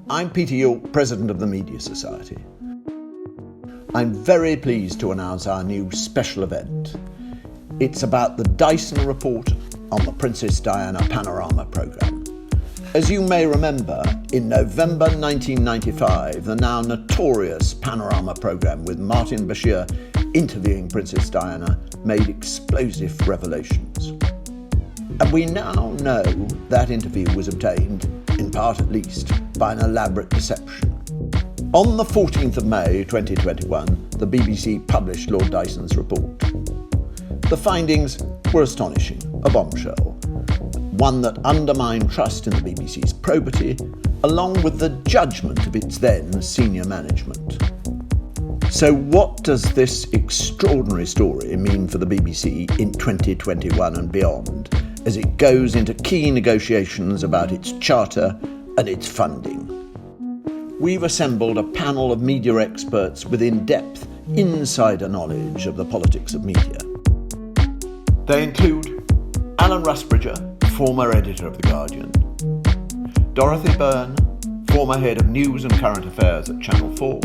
I'm Peter York, President of the Media Society. I'm very pleased to announce our new special event. It's about the Dyson report on the Princess Diana Panorama programme. As you may remember, in November 1995, the now notorious Panorama programme with Martin Bashir interviewing Princess Diana made explosive revelations. And we now know that interview was obtained, in part at least, by an elaborate deception. On the 14th of May 2021, the BBC published Lord Dyson's report. The findings were astonishing, a bombshell, one that undermined trust in the BBC's probity, along with the judgment of its then senior management. So what does this extraordinary story mean for the BBC in 2021 and beyond, as it goes into key negotiations about its charter and its funding? We've assembled a panel of media experts with in-depth, insider knowledge of the politics of media. They include Alan Rusbridger, former editor of The Guardian, Dorothy Byrne, former head of news and current affairs at Channel 4,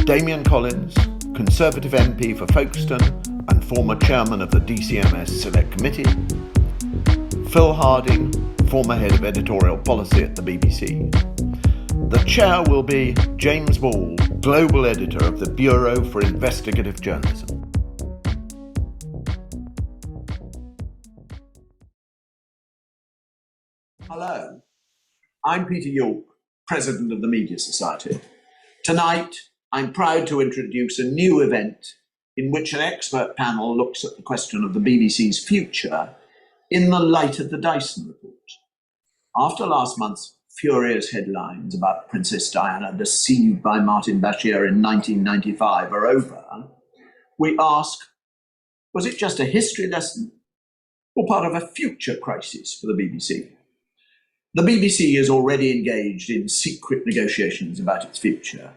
Damian Collins, Conservative MP for Folkestone and former chairman of the DCMS Select Committee, Phil Harding, former head of editorial policy at the BBC. The chair will be James Ball, global editor of the Bureau for Investigative Journalism. Hello, I'm Peter York, President of the Media Society. Tonight, I'm proud to introduce a new event in which an expert panel looks at the question of the BBC's future in the light of the Dyson report. After last month's furious headlines about Princess Diana deceived by Martin Bashir in 1995 are over, we ask, was it just a history lesson or part of a future crisis for the BBC? The BBC is already engaged in secret negotiations about its future.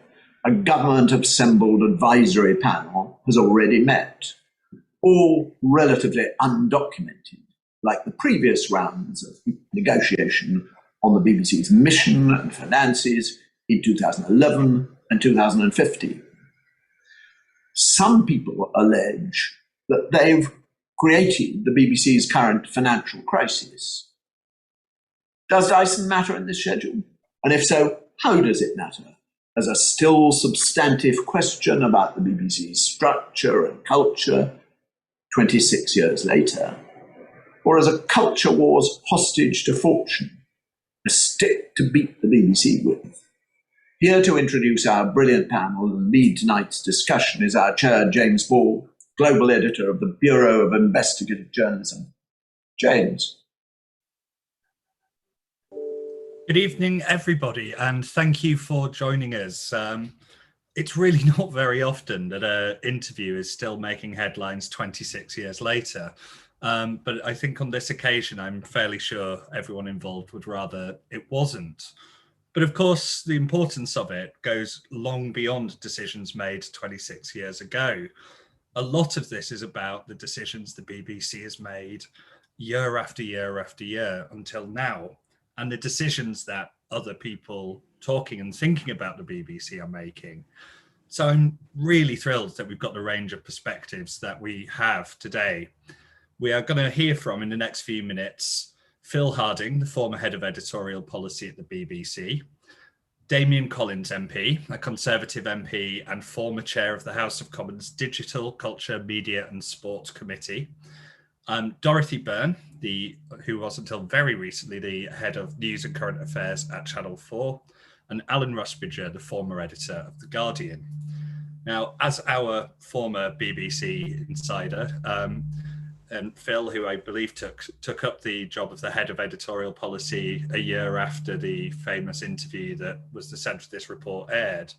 A government-assembled advisory panel has already met, all relatively undocumented, like the previous rounds of negotiation on the BBC's mission and finances in 2011 and 2015. Some people allege that they've created the BBC's current financial crisis. Does Dyson matter in this schedule? And if so, how does it matter? As a still substantive question about the BBC's structure and culture 26 years later, or as a culture war's hostage to fortune, a stick to beat the BBC with? Here to introduce our brilliant panel and lead tonight's discussion is our chair, James Ball, global editor of the Bureau of Investigative Journalism. James. Good evening, everybody, and thank you for joining us. It's really not very often that an interview is still making headlines 26 years later. But I think on this occasion, I'm fairly sure everyone involved would rather it wasn't. But of course, the importance of it goes long beyond decisions made 26 years ago. A lot of this is about the decisions the BBC has made year after year after year until now, and the decisions that other people talking and thinking about the BBC are making. So I'm really thrilled that we've got the range of perspectives that we have today. We are going to hear from, in the next few minutes, Phil Harding, the former head of editorial policy at the BBC, Damian Collins MP, a Conservative MP and former chair of the House of Commons Digital, Culture, Media and Sport Committee, Dorothy Byrne, who was until very recently the head of news and current affairs at Channel 4, and Alan Rusbridger, the former editor of The Guardian. Now, as our former BBC insider, and Phil, who I believe took up the job of the head of editorial policy a year after the famous interview that was the centre of this report aired.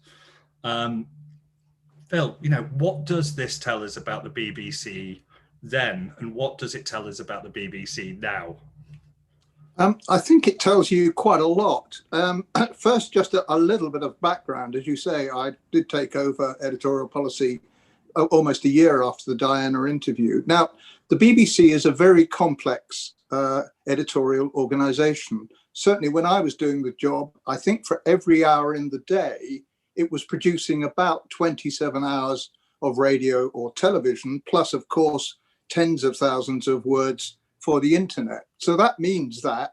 Phil, what does this tell us about the BBC then, and what does it tell us about the BBC now? I think it tells you quite a lot. First, just a little bit of background. As you say, I did take over editorial policy almost a year after the Diana interview. Now, the BBC is a very complex editorial organisation. Certainly when I was doing the job, I think for every hour in the day, it was producing about 27 hours of radio or television, plus, of course, tens of thousands of words for the internet. So that means that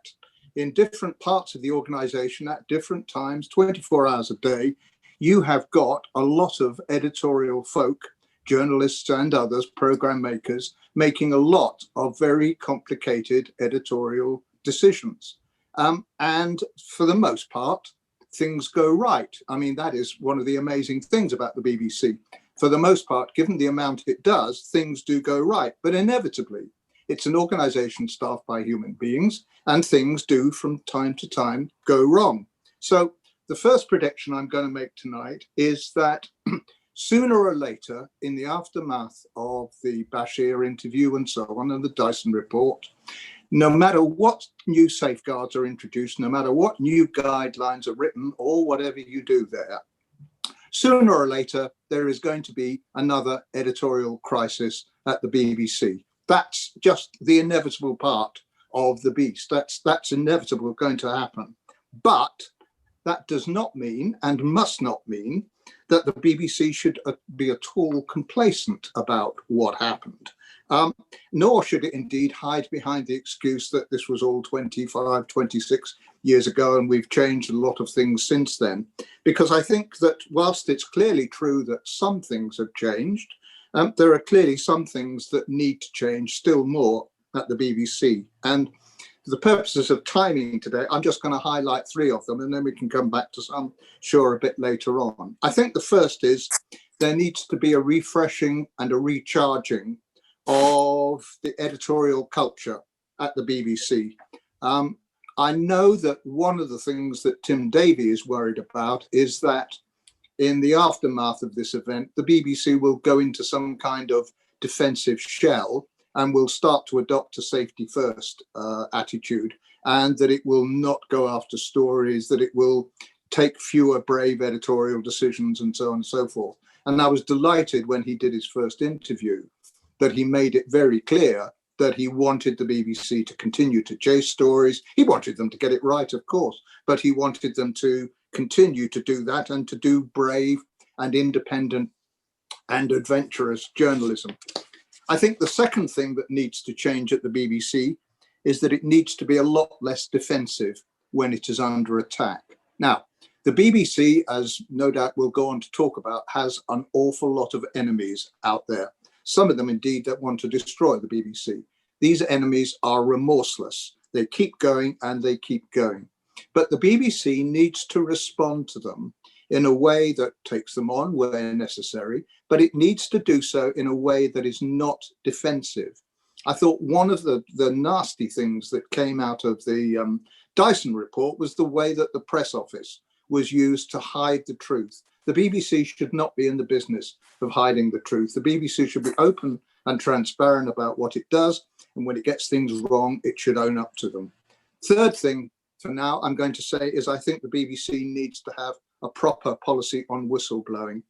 in different parts of the organisation at different times, 24 hours a day, you have got a lot of editorial folk, journalists and others, program makers, making a lot of very complicated editorial decisions. And for the most part, things go right. I mean, that is one of the amazing things about the BBC. For the most part, given the amount it does, things do go right. But inevitably, it's an organisation staffed by human beings, and things do from time to time go wrong. So the first prediction I'm going to make tonight is that sooner or later, in the aftermath of the Bashir interview and so on, and the Dyson report, no matter what new safeguards are introduced, no matter what new guidelines are written, or whatever you do there, sooner or later, there is going to be another editorial crisis at the BBC. That's just the inevitable part of the beast. That's inevitable, going to happen. But that does not mean, and must not mean, that the BBC should be at all complacent about what happened. Nor should it indeed hide behind the excuse that this was all 25, 26 years ago and we've changed a lot of things since then. Because I think that whilst it's clearly true that some things have changed, there are clearly some things that need to change still more at the BBC. And for the purposes of timing today, I'm just going to highlight three of them, and then we can come back to some, sure, a bit later on. I think the first is there needs to be a refreshing and a recharging of the editorial culture at the BBC. I know that one of the things that Tim Davie is worried about is that in the aftermath of this event, the BBC will go into some kind of defensive shell and will start to adopt a safety first attitude, and that it will not go after stories, that it will take fewer brave editorial decisions and so on and so forth. And I was delighted when he did his first interview that he made it very clear that he wanted the BBC to continue to chase stories. He wanted them to get it right, of course, but he wanted them to continue to do that and to do brave and independent and adventurous journalism. I think the second thing that needs to change at the BBC is that it needs to be a lot less defensive when it is under attack. Now, the BBC, as no doubt we'll go on to talk about, has an awful lot of enemies out there. Some of them indeed that want to destroy the BBC. These enemies are remorseless. They keep going and they keep going. But the BBC needs to respond to them in a way that takes them on where necessary, but it needs to do so in a way that is not defensive. I thought one of the nasty things that came out of the Dyson report was the way that the press office was used to hide the truth. The BBC should not be in the business of hiding the truth. The BBC should be open and transparent about what it does, and when it gets things wrong, it should own up to them. Third thing for now I'm going to say is I think the BBC needs to have a proper policy on whistleblowing.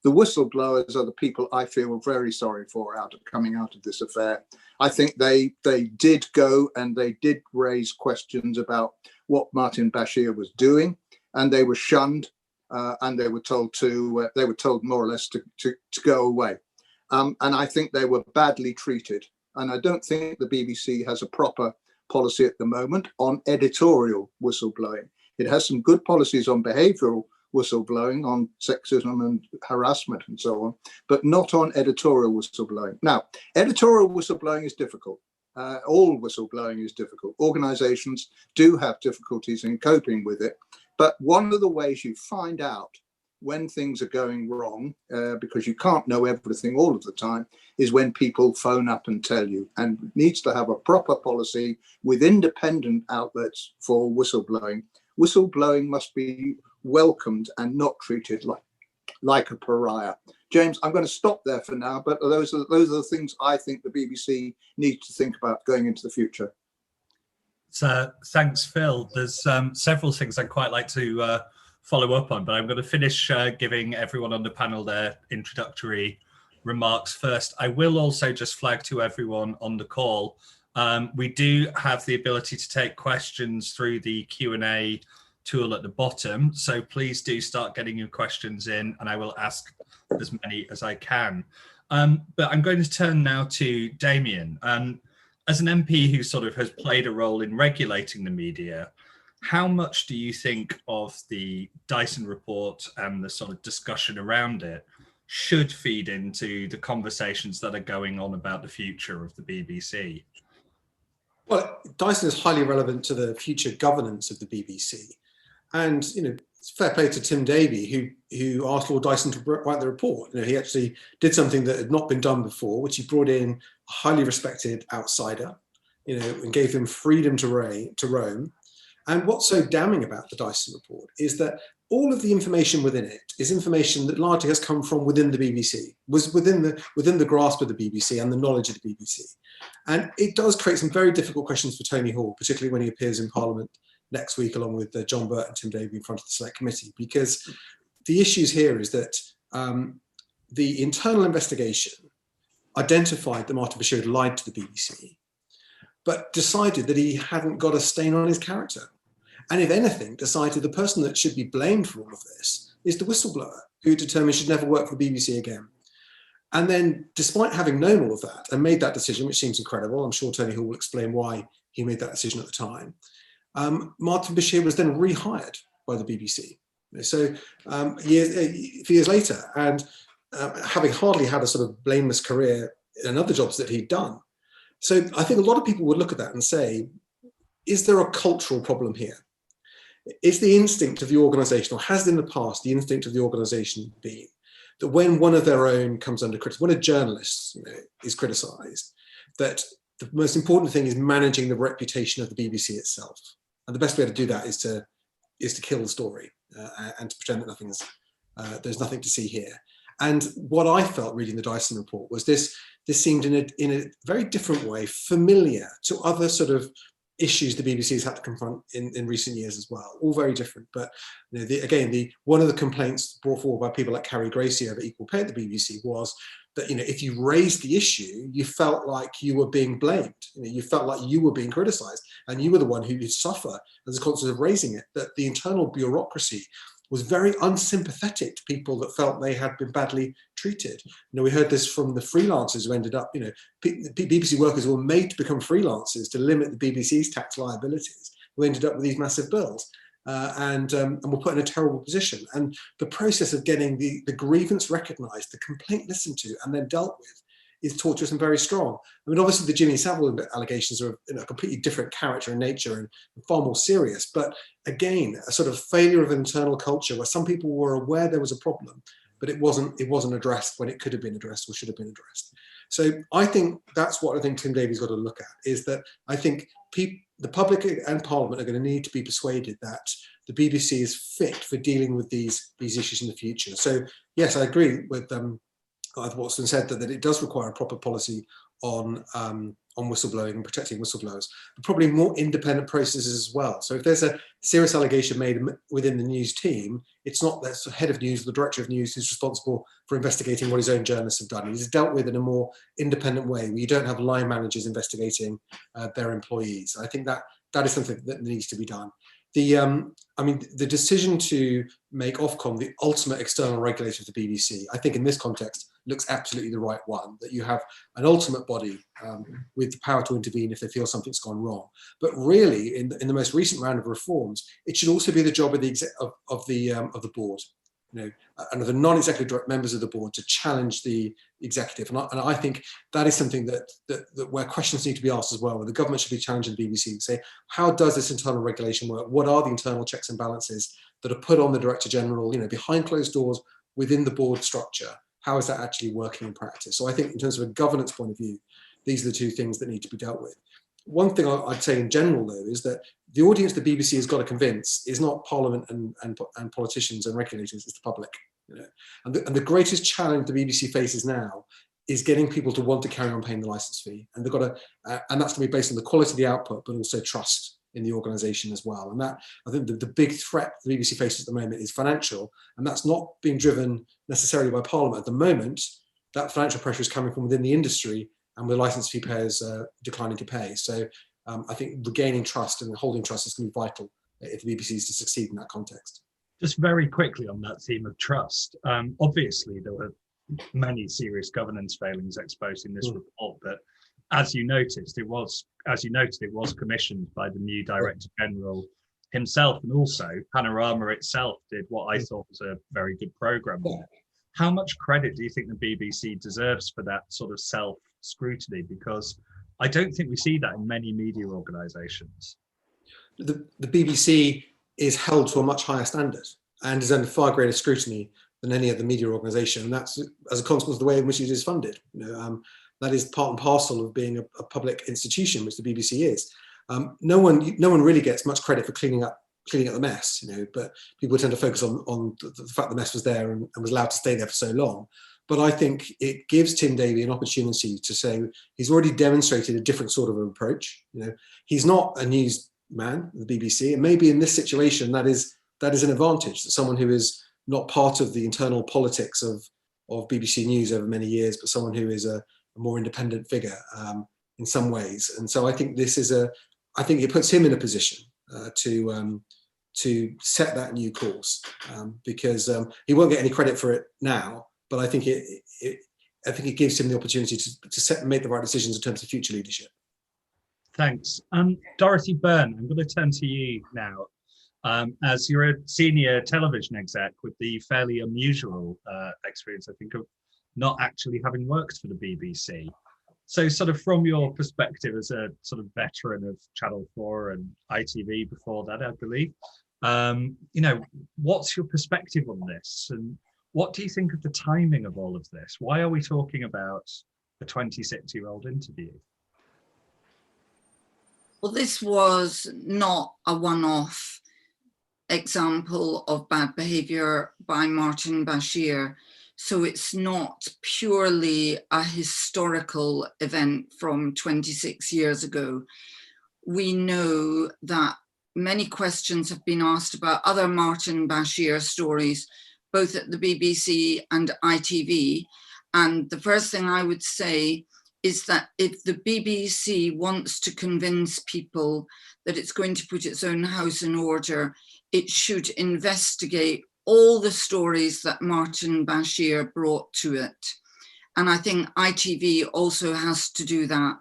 The whistleblowers are the people I feel very sorry for coming out of this affair. I think they did go and they did raise questions about what Martin Bashir was doing, and they were shunned and they were told more or less to go away. And I think they were badly treated. And I don't think the BBC has a proper policy at the moment on editorial whistleblowing. It has some good policies on behavioural whistleblowing, on sexism and harassment and so on, but not on editorial whistleblowing. Now, editorial whistleblowing is difficult. All whistleblowing is difficult. Organisations do have difficulties in coping with it. But one of the ways you find out when things are going wrong, because you can't know everything all of the time, is when people phone up and tell you, and it needs to have a proper policy with independent outlets for whistleblowing. Whistleblowing must be welcomed and not treated like a pariah. James, I'm going to stop there for now, but those are the things I think the BBC needs to think about going into the future. So thanks, Phil. There's several things I'd quite like to follow up on, but I'm going to finish giving everyone on the panel their introductory remarks first. I will also just flag to everyone on the call, We do have the ability to take questions through the Q&A tool at the bottom, so please do start getting your questions in and I will ask as many as I can. But I'm going to turn now to Damian. As an MP who sort of has played a role in regulating the media, how much do you think of the Dyson report and the sort of discussion around it should feed into the conversations that are going on about the future of the BBC? Well, Dyson is highly relevant to the future governance of the BBC. And, it's fair play to Tim Davie, who asked Lord Dyson to write the report. He actually did something that had not been done before, which he brought in a highly respected outsider, and gave him freedom to roam. And what's so damning about the Dyson report is that all of the information within it is information that largely has come from within the BBC, was within the grasp of the BBC and the knowledge of the BBC. And it does create some very difficult questions for Tony Hall, particularly when he appears in Parliament next week, along with John Burt and Tim Davie in front of the Select Committee, because the issues here is that the internal investigation identified that Martin Bashir had lied to the BBC, but decided that he hadn't got a stain on his character. And if anything, decided the person that should be blamed for all of this is the whistleblower, who determined she'd never work for the BBC again. And then, despite having known all of that and made that decision, which seems incredible, I'm sure Tony Hall will explain why he made that decision at the time, Martin Bashir was then rehired by the BBC. So a few years later, and having hardly had a sort of blameless career in other jobs that he'd done. So I think a lot of people would look at that and say, is there a cultural problem here? Is the instinct of the organisation, or has in the past the instinct of the organisation been that when one of their own comes under criticism, when a journalist is criticised, that the most important thing is managing the reputation of the BBC itself? And the best way to do that is to kill the story and to pretend that there's nothing to see here. And what I felt reading the Dyson report was this seemed in a very different way familiar to other sort of issues the BBC has had to confront in recent years as well, all very different. But one of the complaints brought forward by people like Carrie Gracie over equal pay at the BBC was that if you raised the issue, you felt like you were being blamed. You felt like you were being criticised, and you were the one who would suffer as a consequence of raising it. That the internal bureaucracy was very unsympathetic to people that felt they had been badly treated. We heard this from the freelancers who ended up, BBC workers were made to become freelancers to limit the BBC's tax liabilities, who ended up with these massive bills and were put in a terrible position. And the process of getting the grievance recognised, the complaint listened to and then dealt with is tortuous and very strong. I mean, obviously the Jimmy Savile allegations are a completely different character and nature and far more serious, but again, a sort of failure of internal culture where some people were aware there was a problem, but it wasn't addressed when it could have been addressed or should have been addressed. So I think that's what I think Tim Davie's got to look at, is that I think the public and Parliament are going to need to be persuaded that the BBC is fit for dealing with these issues in the future. So yes, I agree with what's been said, that it does require a proper policy on whistleblowing and protecting whistleblowers, but probably more independent processes as well. So if there's a serious allegation made within the news team, it's not the head of news, the director of news, who's responsible for investigating what his own journalists have done. It is dealt with in a more independent way, where you don't have line managers investigating their employees. I think that is something that needs to be done. The decision to make Ofcom the ultimate external regulator of the BBC, I think in this context, looks absolutely the right one, that you have an ultimate body with the power to intervene if they feel something's gone wrong. But really, in the most recent round of reforms, it should also be the job of the board, and of the non-executive direct members of the board to challenge the executive. And I think that is something that where questions need to be asked as well, where the government should be challenging the BBC and say, how does this internal regulation work? What are the internal checks and balances that are put on the Director General, behind closed doors within the board structure? How is that actually working in practice? So I think in terms of a governance point of view, these are the two things that need to be dealt with. One thing I'd say in general, though, is that the audience the BBC has got to convince is not Parliament and politicians and regulators, it's the public. And the greatest challenge the BBC faces now is getting people to want to carry on paying the licence fee. And they've got to, and that's going to be based on the quality of the output, but also trust in the organisation as well. And that, I think the big threat the BBC faces at the moment is financial, and that's not being driven necessarily by Parliament. At the moment, that financial pressure is coming from within the industry and with licence fee payers declining to pay. So I think regaining trust and holding trust is going to be vital if the BBC is to succeed in that context. Just very quickly on that theme of trust, obviously there were many serious governance failings exposed in this report, but as you noted, it was commissioned by the new Director General himself, and also Panorama itself did what I thought was a very good programme. How much credit do you think the BBC deserves for that sort of self-scrutiny? Because I don't think we see that in many media organisations. The BBC is held to a much higher standard and is under far greater scrutiny than any other media organisation, and that's as a consequence of the way in which it is funded. That is part and parcel of being a public institution, which the BBC is. No one really gets much credit for cleaning up the mess, but people tend to focus on the fact the mess was there and was allowed to stay there for so long. But I think it gives Tim Davie an opportunity to say he's already demonstrated a different sort of approach. He's not a news man, the BBC, and maybe in this situation that is an advantage, that someone who is not part of the internal politics of BBC News over many years, but someone who is a more independent figure in some ways. And so I think I think it puts him in a position to set that new course, because he won't get any credit for it now, but I think it gives him the opportunity to set and make the right decisions in terms of future leadership. Thanks. Dorothy Byrne, I'm going to turn to you now. As you're a senior television exec with the fairly unusual experience, I think, of not actually having worked for the BBC. So sort of from your perspective as a sort of veteran of Channel 4 and ITV before that, I believe, what's your perspective on this? And what do you think of the timing of all of this? Why are we talking about a 26-year-old interview? Well, this was not a one-off example of bad behaviour by Martin Bashir. So it's not purely a historical event from 26 years ago. We know that many questions have been asked about other Martin Bashir stories, both at the BBC and ITV. And the first thing I would say is that if the BBC wants to convince people that it's going to put its own house in order, it should investigate all the stories that Martin Bashir brought to it. And I think ITV also has to do that.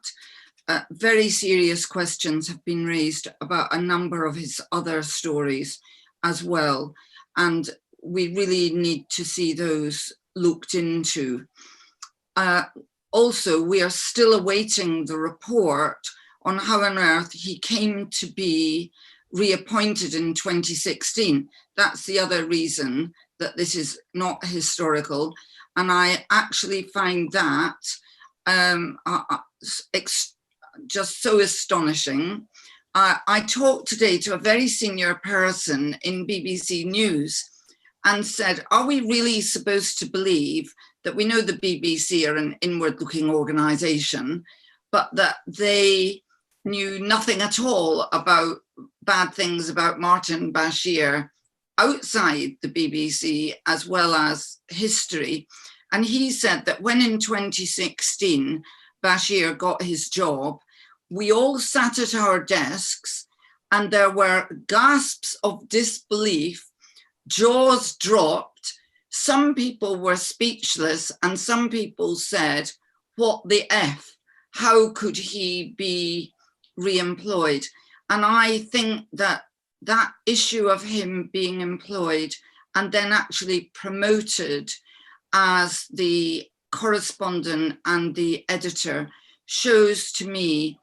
Very serious questions have been raised about a number of his other stories as well. And we really need to see those looked into. Also, we are still awaiting the report on how on earth he came to be reappointed in 2016. That's the other reason that this is not historical. And I actually find that just so astonishing. I talked today to a very senior person in BBC News and said, are we really supposed to believe that we know the BBC are an inward-looking organisation, but that they knew nothing at all about bad things about Martin Bashir outside the BBC as well as history? And he said that when in 2016 Bashir got his job, we all sat at our desks and there were gasps of disbelief, jaws dropped. Some people were speechless and some people said, what the F? How could he be re-employed? And I think that that issue of him being employed and then actually promoted as the correspondent and the editor shows to me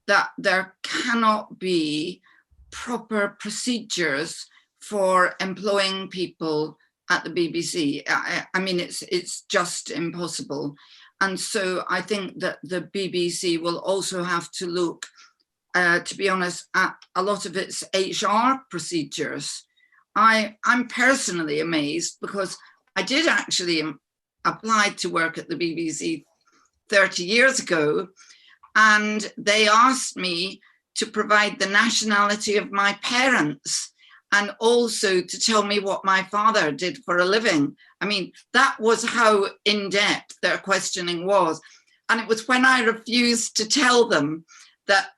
that there cannot be proper procedures for employing people at the BBC. I mean, it's just impossible. And so I think that the BBC will also have to look, to be honest, at a lot of its HR procedures. I'm personally amazed because I did actually apply to work at the BBC 30 years ago, and they asked me to provide the nationality of my parents and also to tell me what my father did for a living. I mean, that was how in-depth their questioning was. And it was when I refused to tell them that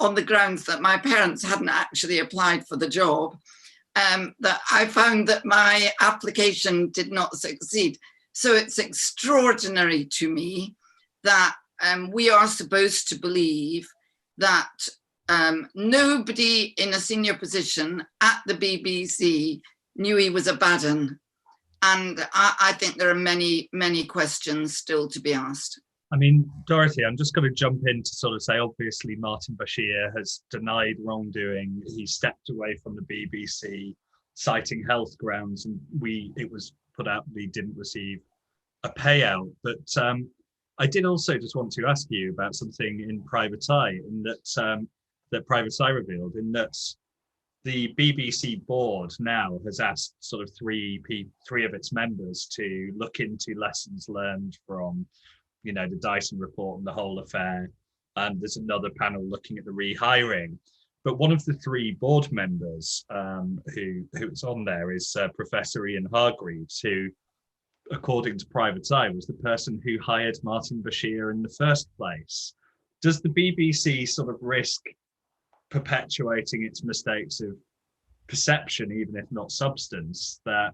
on the grounds that my parents hadn't actually applied for the job, that I found that my application did not succeed. So it's extraordinary to me that we are supposed to believe that nobody in a senior position at the BBC knew he was a bad un. And I think there are many, many questions still to be asked. I mean, Dorothy, I'm just going to jump in to sort of say, obviously, Martin Bashir has denied wrongdoing. He stepped away from the BBC, citing health grounds, and it was put out that he didn't receive a payout. But I did also just want to ask you about something in Private Eye, in that Private Eye revealed, in that the BBC board now has asked sort of three of its members to look into lessons learned from, you know, the Dyson report and the whole affair. And there's another panel looking at the rehiring. But one of the three board members who's on there is Professor Ian Hargreaves, who, according to Private Eye, was the person who hired Martin Bashir in the first place. Does the BBC sort of risk perpetuating its mistakes of perception, even if not substance, that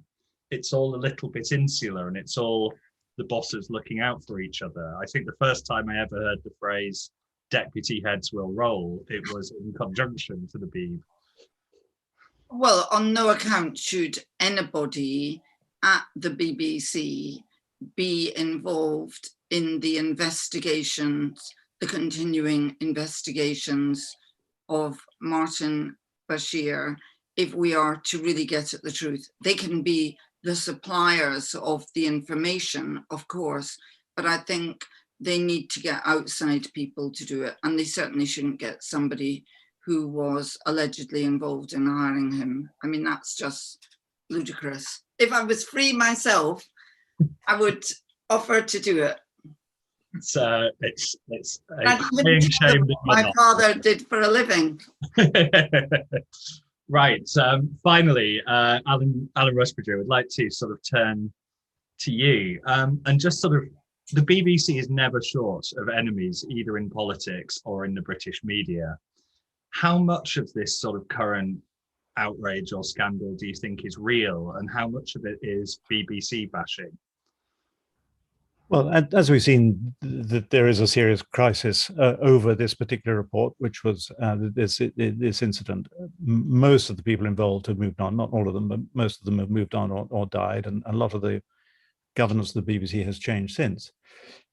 it's all a little bit insular and it's all the bosses looking out for each other? I think the first time I ever heard the phrase deputy heads will roll, it was in conjunction to the Beeb. Well, on no account should anybody at the BBC be involved in the investigations, the continuing investigations of Martin Bashir, if we are to really get at the truth. They can be the suppliers of the information, of course, but I think they need to get outside people to do it. And they certainly shouldn't get somebody who was allegedly involved in hiring him. I mean, that's just ludicrous. If I was free myself, I would offer to do it. It's a crying shame that my father did for a living. Right. Finally, Alan Rusbridger, would like to sort of turn to you and just sort of, the BBC is never short of enemies, either in politics or in the British media. How much of this sort of current outrage or scandal do you think is real, and how much of it is BBC bashing? Well, as we've seen, that there is a serious crisis over this particular report, which was this incident. Most of the people involved have moved on, not all of them, but most of them have moved on or died, and a lot of the governance of the BBC has changed since.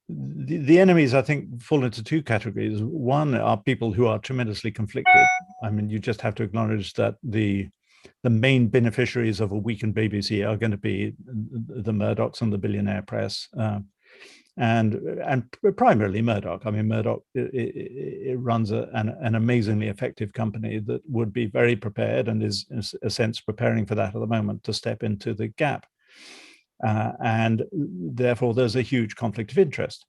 The enemies, I think, fall into two categories. One are people who are tremendously conflicted. I mean, you just have to acknowledge that the main beneficiaries of a weakened BBC are going to be the Murdochs and the billionaire press. And primarily Murdoch. I mean, Murdoch it runs an amazingly effective company that would be very prepared and is, in a sense, preparing for that at the moment to step into the gap. And therefore, there's a huge conflict of interest.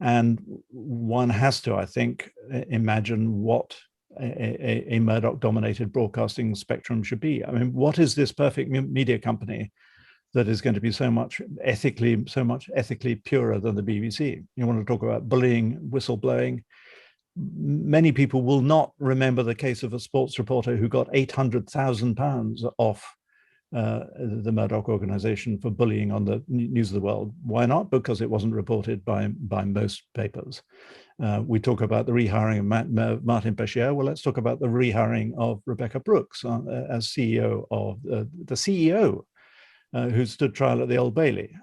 And one has to, I think, imagine what a Murdoch-dominated broadcasting spectrum should be. I mean, what is this perfect media company that is going to be so much ethically purer than the BBC? You want to talk about bullying, whistleblowing. Many people will not remember the case of a sports reporter who got £800,000 off the Murdoch organization for bullying on the News of the World. Why not? Because it wasn't reported by most papers. We talk about the rehiring of Martin Bashir. Well, let's talk about the rehiring of Rebecca Brooks as CEO of the CEO who stood trial at the Old Bailey.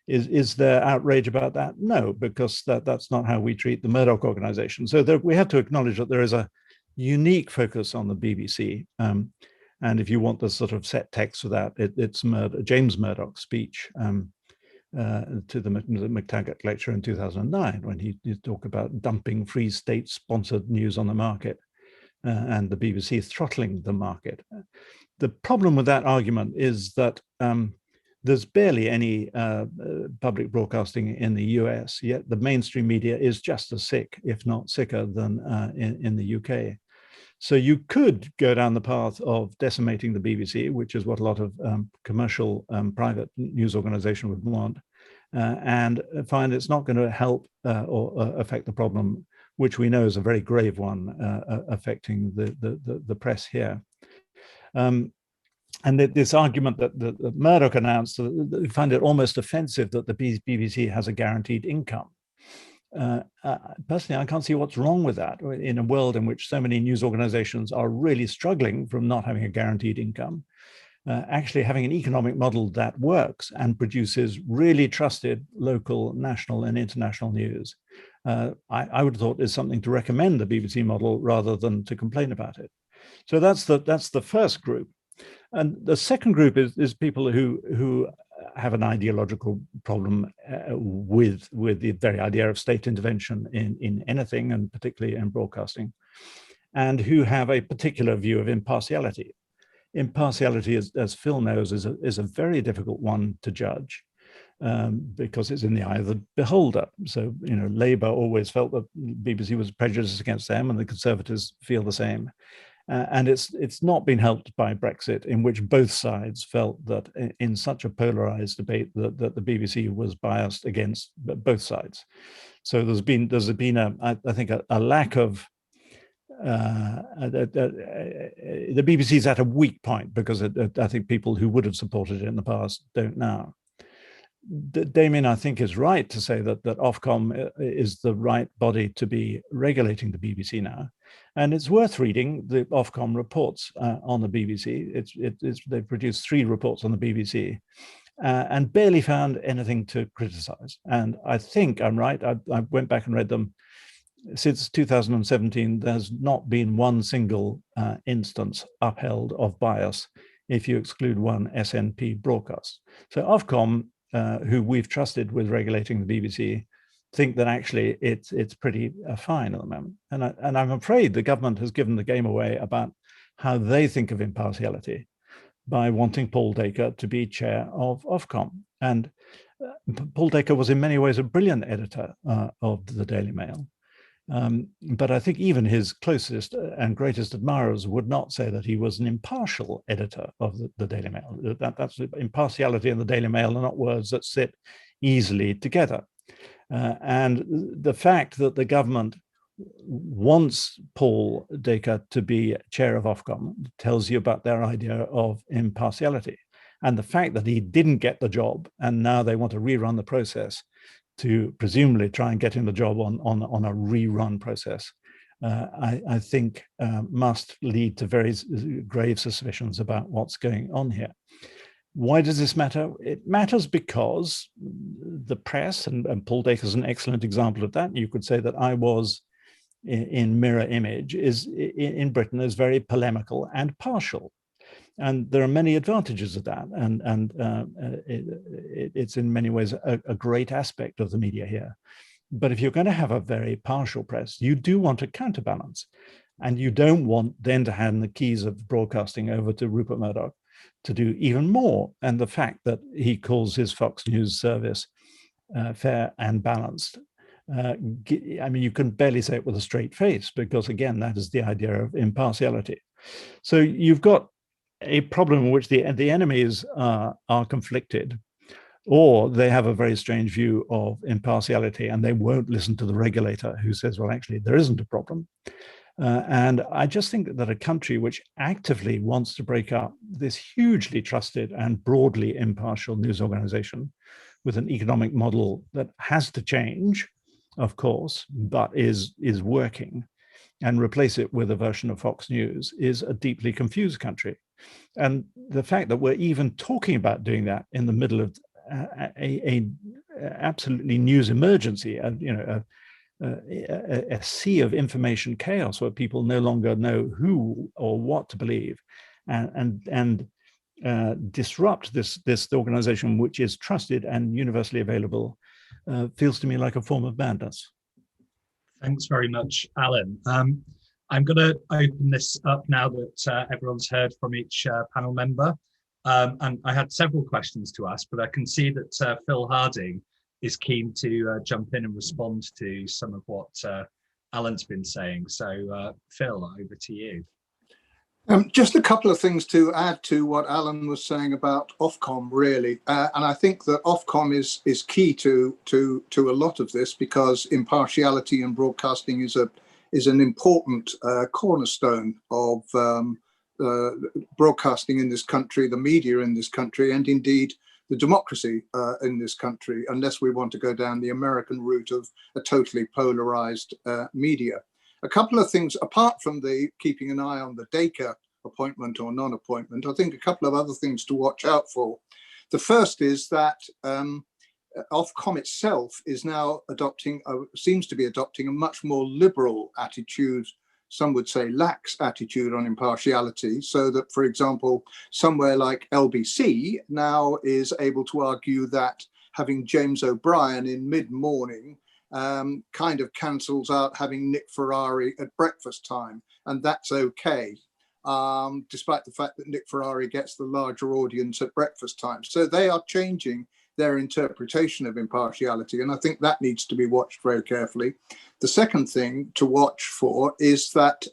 Is there outrage about that? No, because that's not how we treat the Murdoch organization. So we have to acknowledge that there is a unique focus on the BBC. And if you want the sort of set text for that, it's James Murdoch's speech to the McTaggart lecture in 2009, when he talked about dumping Free State-sponsored news on the market and the BBC throttling the market. The problem with that argument is that there's barely any public broadcasting in the US, yet the mainstream media is just as sick, if not sicker, than in the UK. So you could go down the path of decimating the BBC, which is what a lot of commercial private news organization would want, and find it's not going to help or affect the problem, which we know is a very grave one affecting the press here. And this argument that Murdoch announced, they find it almost offensive that the BBC has a guaranteed income. Personally, I can't see what's wrong with that in a world in which so many news organizations are really struggling from not having a guaranteed income. Actually having an economic model that works and produces really trusted local, national and international news, I would have thought is something to recommend the BBC model rather than to complain about it. So that's the first group. And the second group is people who have an ideological problem with the very idea of state intervention in anything, and particularly in broadcasting, and who have a particular view of impartiality. Impartiality, as Phil knows, is a very difficult one to judge because it's in the eye of the beholder. So, Labour always felt that BBC was prejudiced against them, and the Conservatives feel the same. And it's not been helped by Brexit, in which both sides felt that in such a polarized debate that the BBC was biased against both sides. So there's been I think a lack of the BBC's at a weak point because I think people who would have supported it in the past don't now. Damian, I think, is right to say that Ofcom is the right body to be regulating the BBC now. And it's worth reading the Ofcom reports on the BBC. They've produced 3 reports on the BBC and barely found anything to criticize. And I think I'm right. I went back and read them. Since 2017, there's not been one single instance upheld of bias if you exclude one SNP broadcast. So Ofcom, who we've trusted with regulating the BBC, think that actually it's pretty fine at the moment. And I'm afraid the government has given the game away about how they think of impartiality by wanting Paul Dacre to be chair of Ofcom. And Paul Dacre was in many ways a brilliant editor of the Daily Mail. But I think even his closest and greatest admirers would not say that he was an impartial editor of the Daily Mail. That's impartiality and the Daily Mail are not words that sit easily together. And the fact that the government wants Paul Dacre to be chair of Ofcom tells you about their idea of impartiality. And the fact that he didn't get the job and now they want to rerun the process to presumably try and get him the job on a rerun process, I think must lead to very grave suspicions about what's going on here. Why does this matter? It matters because the press, and Paul Dacre is an excellent example of that. You could say that I was in mirror image in Britain is very polemical and partial. And there are many advantages of that. And it's in many ways a great aspect of the media here. But if you're going to have a very partial press, you do want a counterbalance. And you don't want then to hand the keys of broadcasting over to Rupert Murdoch to do even more. And the fact that he calls his Fox News service fair and balanced, I mean, you can barely say it with a straight face, because again, that is the idea of impartiality. So you've got a problem in which the enemies are conflicted, or they have a very strange view of impartiality and they won't listen to the regulator who says, well, actually, there isn't a problem. And I just think that a country which actively wants to break up this hugely trusted and broadly impartial news organization with an economic model that has to change, of course, but is working, and replace it with a version of Fox News is a deeply confused country. And the fact that we're even talking about doing that in the middle of a absolutely news emergency, a sea of information chaos where people no longer know who or what to believe, and disrupt this organization which is trusted and universally available, feels to me like a form of madness. Thanks very much, Alan. I'm going to open this up now that everyone's heard from each panel member. And I had several questions to ask, but I can see that Phil Harding is keen to jump in and respond to some of what Alan's been saying. So Phil, over to you. Just a couple of things to add to what Alan was saying about Ofcom, really, and I think that Ofcom is key to a lot of this, because impartiality in broadcasting is an important cornerstone of broadcasting in this country, the media in this country, and indeed the democracy in this country, unless we want to go down the American route of a totally polarized media. A couple of things, apart from the keeping an eye on the Dacre appointment or non-appointment, I think a couple of other things to watch out for. The first is that Ofcom itself is now seems to be adopting a much more liberal attitude, some would say lax attitude, on impartiality, so that, for example, somewhere like LBC now is able to argue that having James O'Brien in mid-morning kind of cancels out having Nick Ferrari at breakfast time, and that's okay, despite the fact that Nick Ferrari gets the larger audience at breakfast time. So they are changing their interpretation of impartiality, and I think that needs to be watched very carefully. The second thing to watch for is that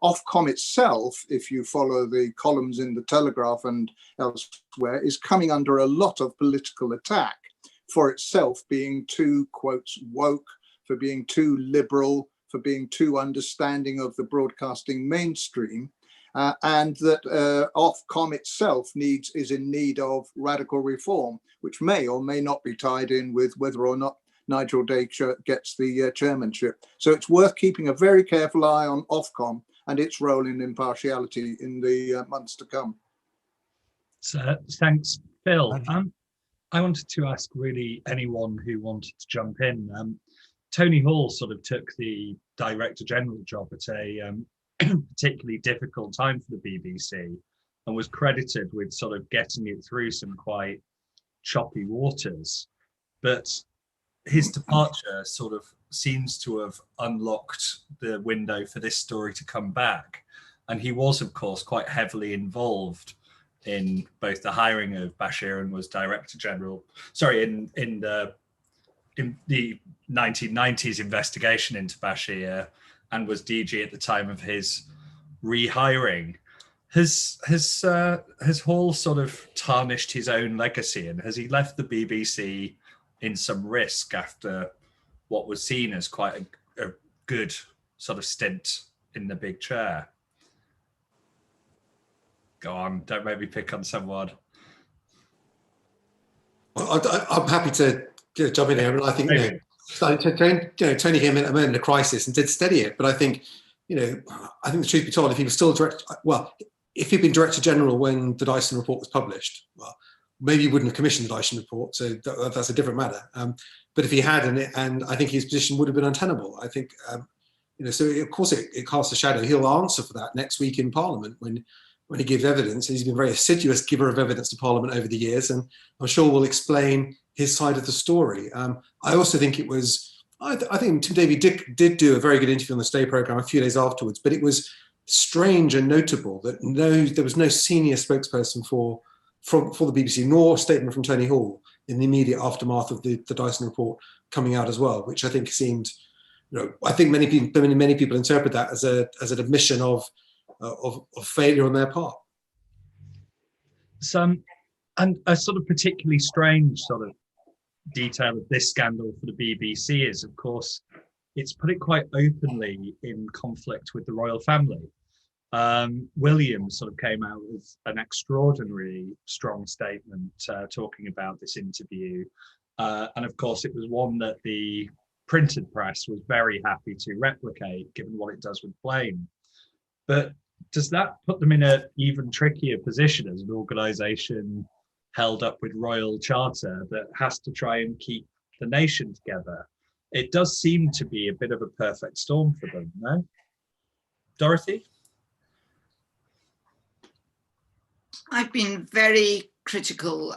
Ofcom itself, if you follow the columns in the Telegraph and elsewhere, is coming under a lot of political attack for itself being too, quotes, woke, for being too liberal, for being too understanding of the broadcasting mainstream, and that Ofcom itself is in need of radical reform, which may or may not be tied in with whether or not Nigel Dacre gets the chairmanship. So it's worth keeping a very careful eye on Ofcom and its role in impartiality in the months to come. So, thanks, Phil. I wanted to ask really anyone who wanted to jump in. Tony Hall sort of took the Director General job at a particularly difficult time for the BBC, and was credited with sort of getting it through some quite choppy waters. But his departure sort of seems to have unlocked the window for this story to come back. And he was, of course, quite heavily involved in both the hiring of Bashir and was Director General, in the 1990s investigation into Bashir, and was DG at the time of his rehiring. Has Hall sort of tarnished his own legacy, and has he left the BBC in some risk after what was seen as quite a good sort of stint in the big chair? Go on, don't make me pick on someone. Well, I'm happy to jump in here, and I think Tony came in in a crisis and did steady it. But I think I think the truth be told, if he was still if he'd been Director General when the Dyson report was published, well, maybe he wouldn't have commissioned the Dyson report. So that's a different matter. But if he had, and I think his position would have been untenable. I think so of course it casts a shadow. He'll answer for that next week in Parliament when he gives evidence. He's been a very assiduous giver of evidence to Parliament over the years, and I'm sure will explain his side of the story. I also think it was, I think Tim Davie did do a very good interview on the Stay programme a few days afterwards, but it was strange and notable that there was no senior spokesperson for the BBC, nor statement from Tony Hall in the immediate aftermath of the Dyson report coming out as well, which I think seemed, I think many people interpret that as an admission of failure on their part. And a sort of particularly strange sort of detail of this scandal for the BBC is, of course, it's put it quite openly in conflict with the royal family. William sort of came out with an extraordinarily strong statement talking about this interview. And of course, it was one that the printed press was very happy to replicate, given what it does with blame. But does that put them in an even trickier position as an organisation held up with royal charter that has to try and keep the nation together? It does seem to be a bit of a perfect storm for them, no? Dorothy? I've been very critical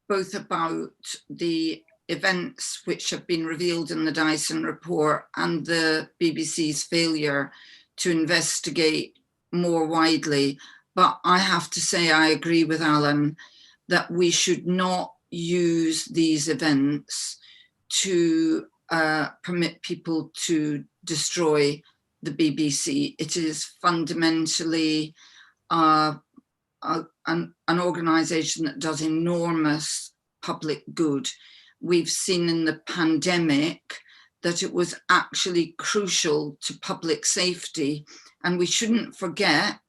both about the events which have been revealed in the Dyson report and the BBC's failure to investigate more widely. But I have to say I agree with Alan that we should not use these events to permit people to destroy the BBC. It is fundamentally an organisation that does enormous public good. We've seen in the pandemic that it was actually crucial to public safety, and we shouldn't forget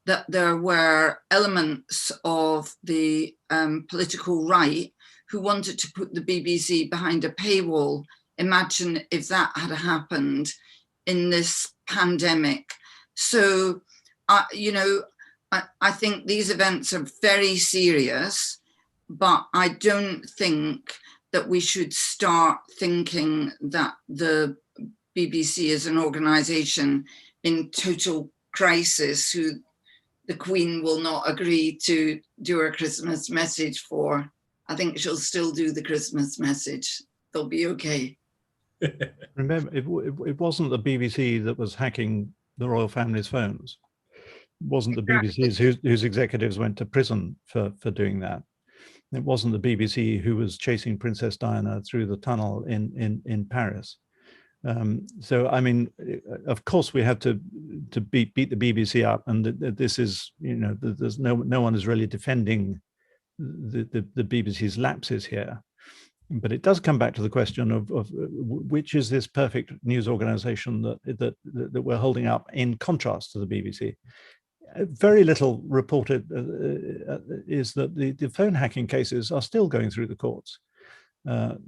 that there were elements of the political right who wanted to put the BBC behind a paywall. Imagine if that had happened in this pandemic. So, I think these events are very serious, but I don't think that we should start thinking that the BBC is an organisation in total crisis who the Queen will not agree to do her Christmas message for. I think she'll still do the Christmas message. They'll be okay. Remember, it wasn't the BBC that was hacking the royal family's phones. It wasn't the BBC's whose executives went to prison for doing that. It wasn't the BBC who was chasing Princess Diana through the tunnel in Paris. So, I mean, of course, we have to beat the BBC up, and this is, there's no one is really defending the BBC's lapses here. But it does come back to the question of which is this perfect news organization that we're holding up in contrast to the BBC. Very little reported is that the phone hacking cases are still going through the courts,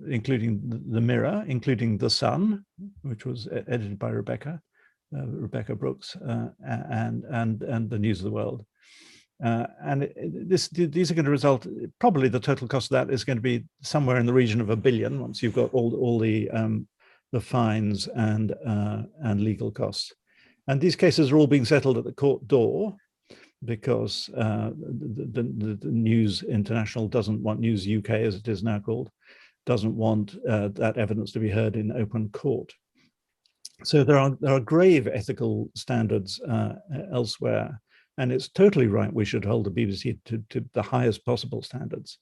including the Mirror, including The Sun, which was edited by Rebecca Brooks, and the News of the World. And these are going to result, probably the total cost of that is going to be somewhere in the region of $1 billion once you've got all the fines and legal costs. And these cases are all being settled at the court door because the News International doesn't want, News UK as it is now called, doesn't want that evidence to be heard in open court. So there are grave ethical standards elsewhere. And it's totally right we should hold the BBC to the highest possible standards.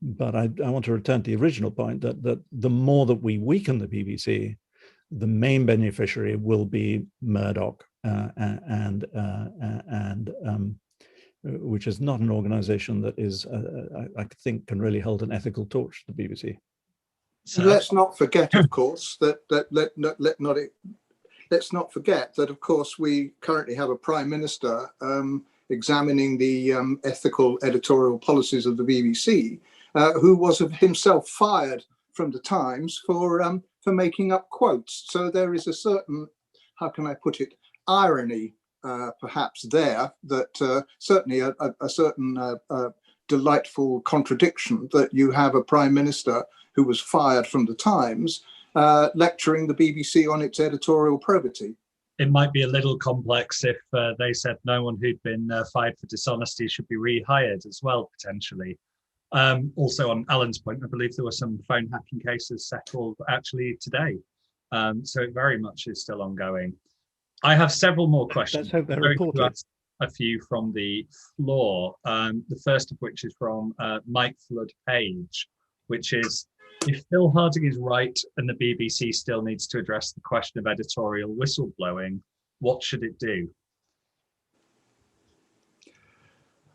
But I want to return to the original point that the more that we weaken the BBC, the main beneficiary will be Murdoch, which is not an organisation that is, I think, can really hold an ethical torch to the BBC. So let's not forget, of course, let's not forget that, of course, we currently have a Prime Minister examining the ethical editorial policies of the BBC, who was himself fired from the Times for making up quotes. So there is a certain, how can I put it, irony perhaps there, that certainly a certain delightful contradiction that you have a Prime Minister who was fired from the Times lecturing the BBC on its editorial probity. It might be a little complex if they said no one who'd been fired for dishonesty should be rehired as well, potentially. Also, on Alan's point, I believe there were some phone hacking cases settled actually today. So it very much is still ongoing. I have several more questions. Let's hope they're reported. A few from the floor. The first of which is from Mike Flood Page, which is, if Phil Harding is right and the BBC still needs to address the question of editorial whistleblowing, what should it do?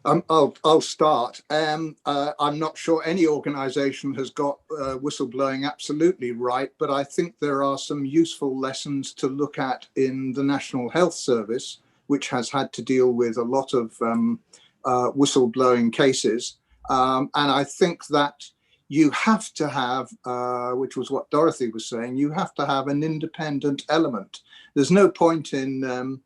I'll start. I'm not sure any organisation has got whistleblowing absolutely right, but I think there are some useful lessons to look at in the National Health Service, which has had to deal with a lot of whistleblowing cases. And I think that you have to have, which was what Dorothy was saying, you have to have an independent element. There's no point in,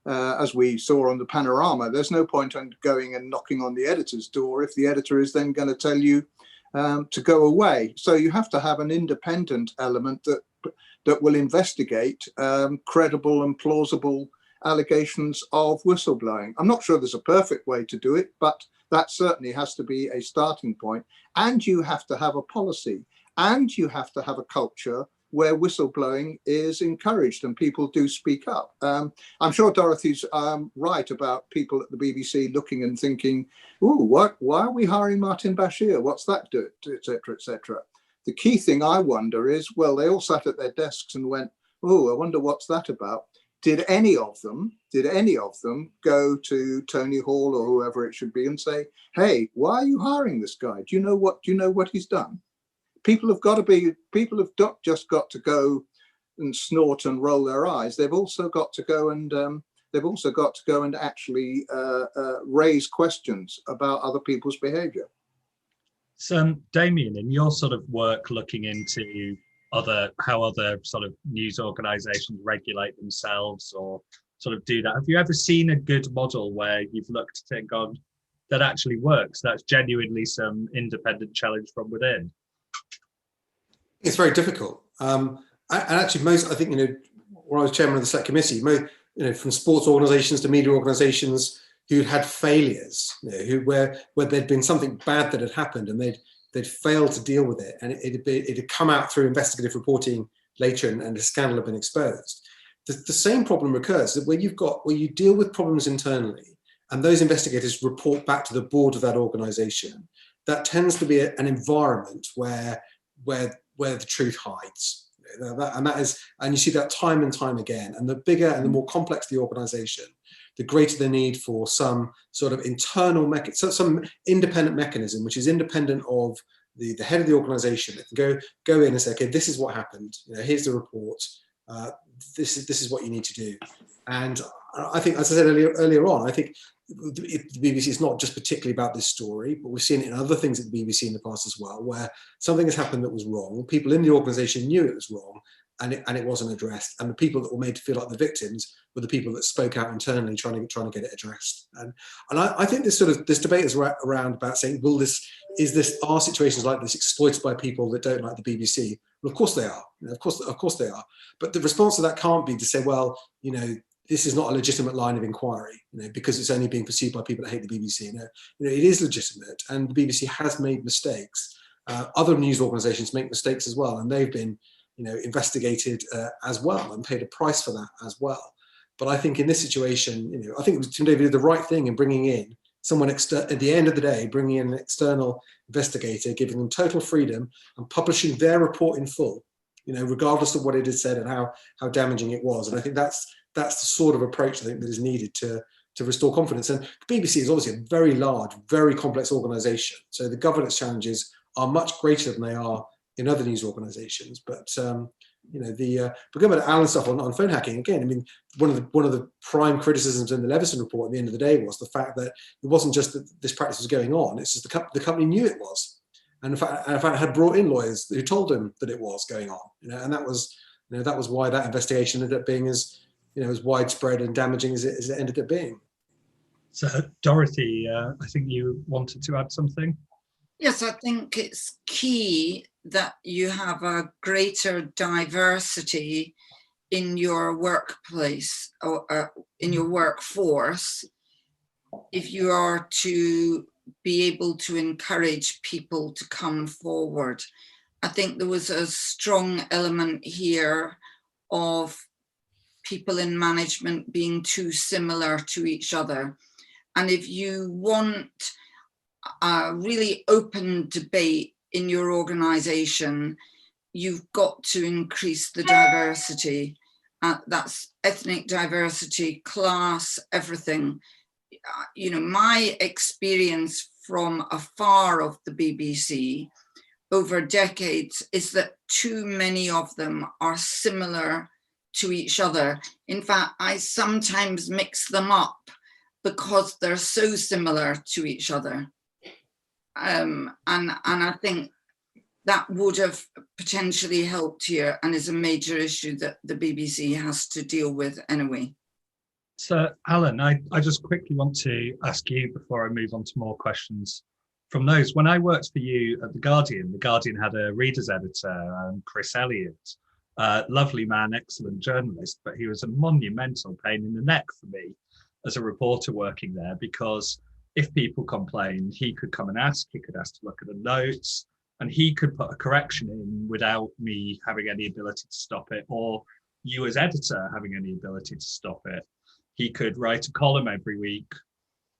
as we saw on the Panorama, there's no point in going and knocking on the editor's door if the editor is then going to tell you to go away. So you have to have an independent element that will investigate credible and plausible allegations of whistleblowing. I'm not sure there's a perfect way to do it, but that certainly has to be a starting point. And you have to have a policy, and you have to have a culture where whistleblowing is encouraged and people do speak up. I'm sure Dorothy's right about people at the BBC looking and thinking, "Ooh, why are we hiring Martin Bashir? What's that do?" etc., etc. The key thing I wonder is, well, they all sat at their desks and went, "Oh, I wonder what's that about." Did any of them go to Tony Hall or whoever it should be and say, hey, why are you hiring this guy? Do you know what he's done? People have not just got to go and snort and roll their eyes. They've also got to go and actually raise questions about other people's behaviour. So, Damian, in your sort of work looking into how other sort of news organisations regulate themselves or sort of do that, have you ever seen a good model where you've looked at it and gone, that actually works? That's genuinely some independent challenge from within. It's very difficult. And actually, I think, when I was chairman of the Select Committee, from sports organisations to media organisations who'd had failures, where there'd been something bad that had happened and they'd failed to deal with it, and it had come out through investigative reporting later, and a scandal had been exposed. The same problem occurs that where you deal with problems internally, and those investigators report back to the board of that organisation, that tends to be an environment where the truth hides. And you see that time and time again. And the bigger and the more complex the organisation, the greater the need for some sort of internal some independent mechanism, which is independent of the head of the organisation, that can go in and say, okay, this is what happened. Here's the report. This is what you need to do. And I think, as I said earlier on, I think the BBC is not just particularly about this story, but we've seen it in other things at the BBC in the past as well, where something has happened that was wrong. People in the organisation knew it was wrong, and it wasn't addressed. And the people that were made to feel like the victims were the people that spoke out internally, trying to get it addressed. And I think this debate is around about saying, are situations like this exploited by people that don't like the BBC? Well, of course they are. Of course they are. But the response to that can't be to say, well, this is not a legitimate line of inquiry, because it's only being pursued by people that hate the BBC. It is legitimate, and the BBC has made mistakes. Other news organisations make mistakes as well, and they've been, investigated as well and paid a price for that as well. But I think in this situation, I think Tim Davie did the right thing in bringing in someone at the end of the day, bringing in an external investigator, giving them total freedom and publishing their report in full, regardless of what it had said and how damaging it was. And I think that's the sort of approach I think that is needed to restore confidence. And the BBC is obviously a very large, very complex organisation. So the governance challenges are much greater than they are in other news organisations. But but going back to Alan's stuff on phone hacking again, I mean, one of the prime criticisms in the Leveson report at the end of the day was the fact that it wasn't just that this practice was going on; it's just the company knew it was, and in fact had brought in lawyers who told them that it was going on. And that was why that investigation ended up being as widespread and damaging as it ended up being. So, Dorothy, I think you wanted to add something. Yes, I think it's key that you have a greater diversity in your workplace or in your workforce if you are to be able to encourage people to come forward. I think there was a strong element here of people in management being too similar to each other. And if you want a really open debate in your organization, you've got to increase the diversity. That's ethnic diversity, class, everything. My experience from afar of the BBC over decades is that too many of them are similar to each other. In fact, I sometimes mix them up because they're so similar to each other. And I think that would have potentially helped here and is a major issue that the BBC has to deal with anyway. So, Alan, I just quickly want to ask you before I move on to more questions from those. When I worked for you at The Guardian had a readers editor, Chris Elliott, lovely man, excellent journalist, but he was a monumental pain in the neck for me as a reporter working there, because if people complained, he could come and ask, he could ask to look at the notes, and he could put a correction in without me having any ability to stop it, or you as editor having any ability to stop it. He could write a column every week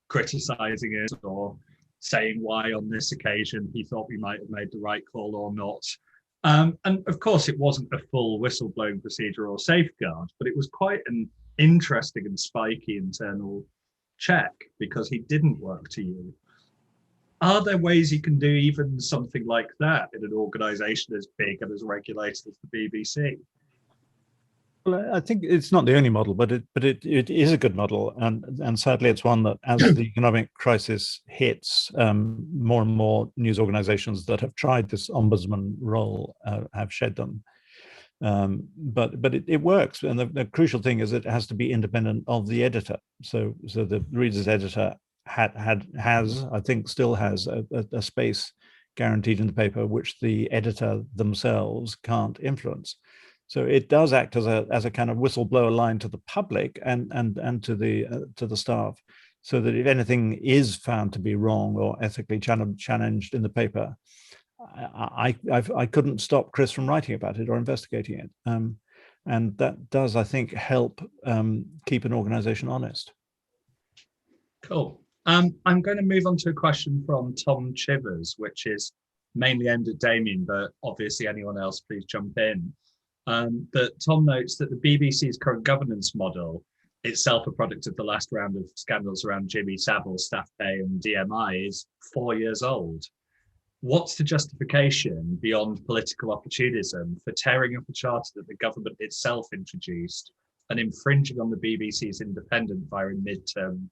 criticising it or saying why on this occasion he thought we might have made the right call or not. And of course, it wasn't a full whistleblowing procedure or safeguard, but it was quite an interesting and spiky internal check because he didn't work to you. Are there ways you can do even something like that in an organisation as big and as regulated as the BBC? Well, I think it's not the only model, but it is a good model, and sadly, it's one that, as the economic crisis hits, more and more news organisations that have tried this ombudsman role have shed them. But it works, and the crucial thing is it has to be independent of the editor. So the Reader's editor has, I think, still has a space guaranteed in the paper which the editor themselves can't influence. So it does act as a kind of whistleblower line to the public and to the staff, so that if anything is found to be wrong or ethically challenged in the paper, I couldn't stop Chris from writing about it or investigating it, and that does, I think, help keep an organisation honest. Cool. I'm going to move on to a question from Tom Chivers, which is mainly aimed at Damian, but obviously anyone else, please jump in. That Tom notes that the BBC's current governance model, itself a product of the last round of scandals around Jimmy Savile, staff pay and DMI, is 4 years old. What's the justification beyond political opportunism for tearing up a charter that the government itself introduced and infringing on the BBC's independence via a midterm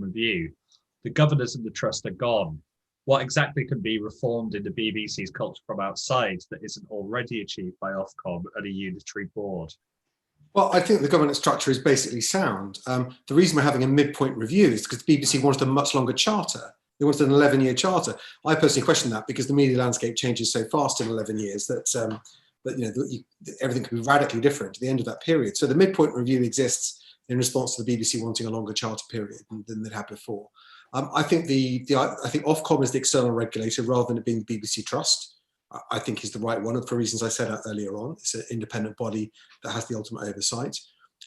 review? The governors and the trust are gone. What exactly can be reformed in the BBC's culture from outside that isn't already achieved by Ofcom and a unitary board? Well, I think the governance structure is basically sound. The reason we're having a midpoint review is because the BBC wanted a much longer charter. They wanted an 11-year charter. I personally question that because the media landscape changes so fast in 11 years that everything can be radically different at the end of that period. So the midpoint review exists in response to the BBC wanting a longer charter period than they'd had before. I think Ofcom is the external regulator rather than it being the BBC Trust. I think is the right one for reasons I said earlier on. It's an independent body that has the ultimate oversight.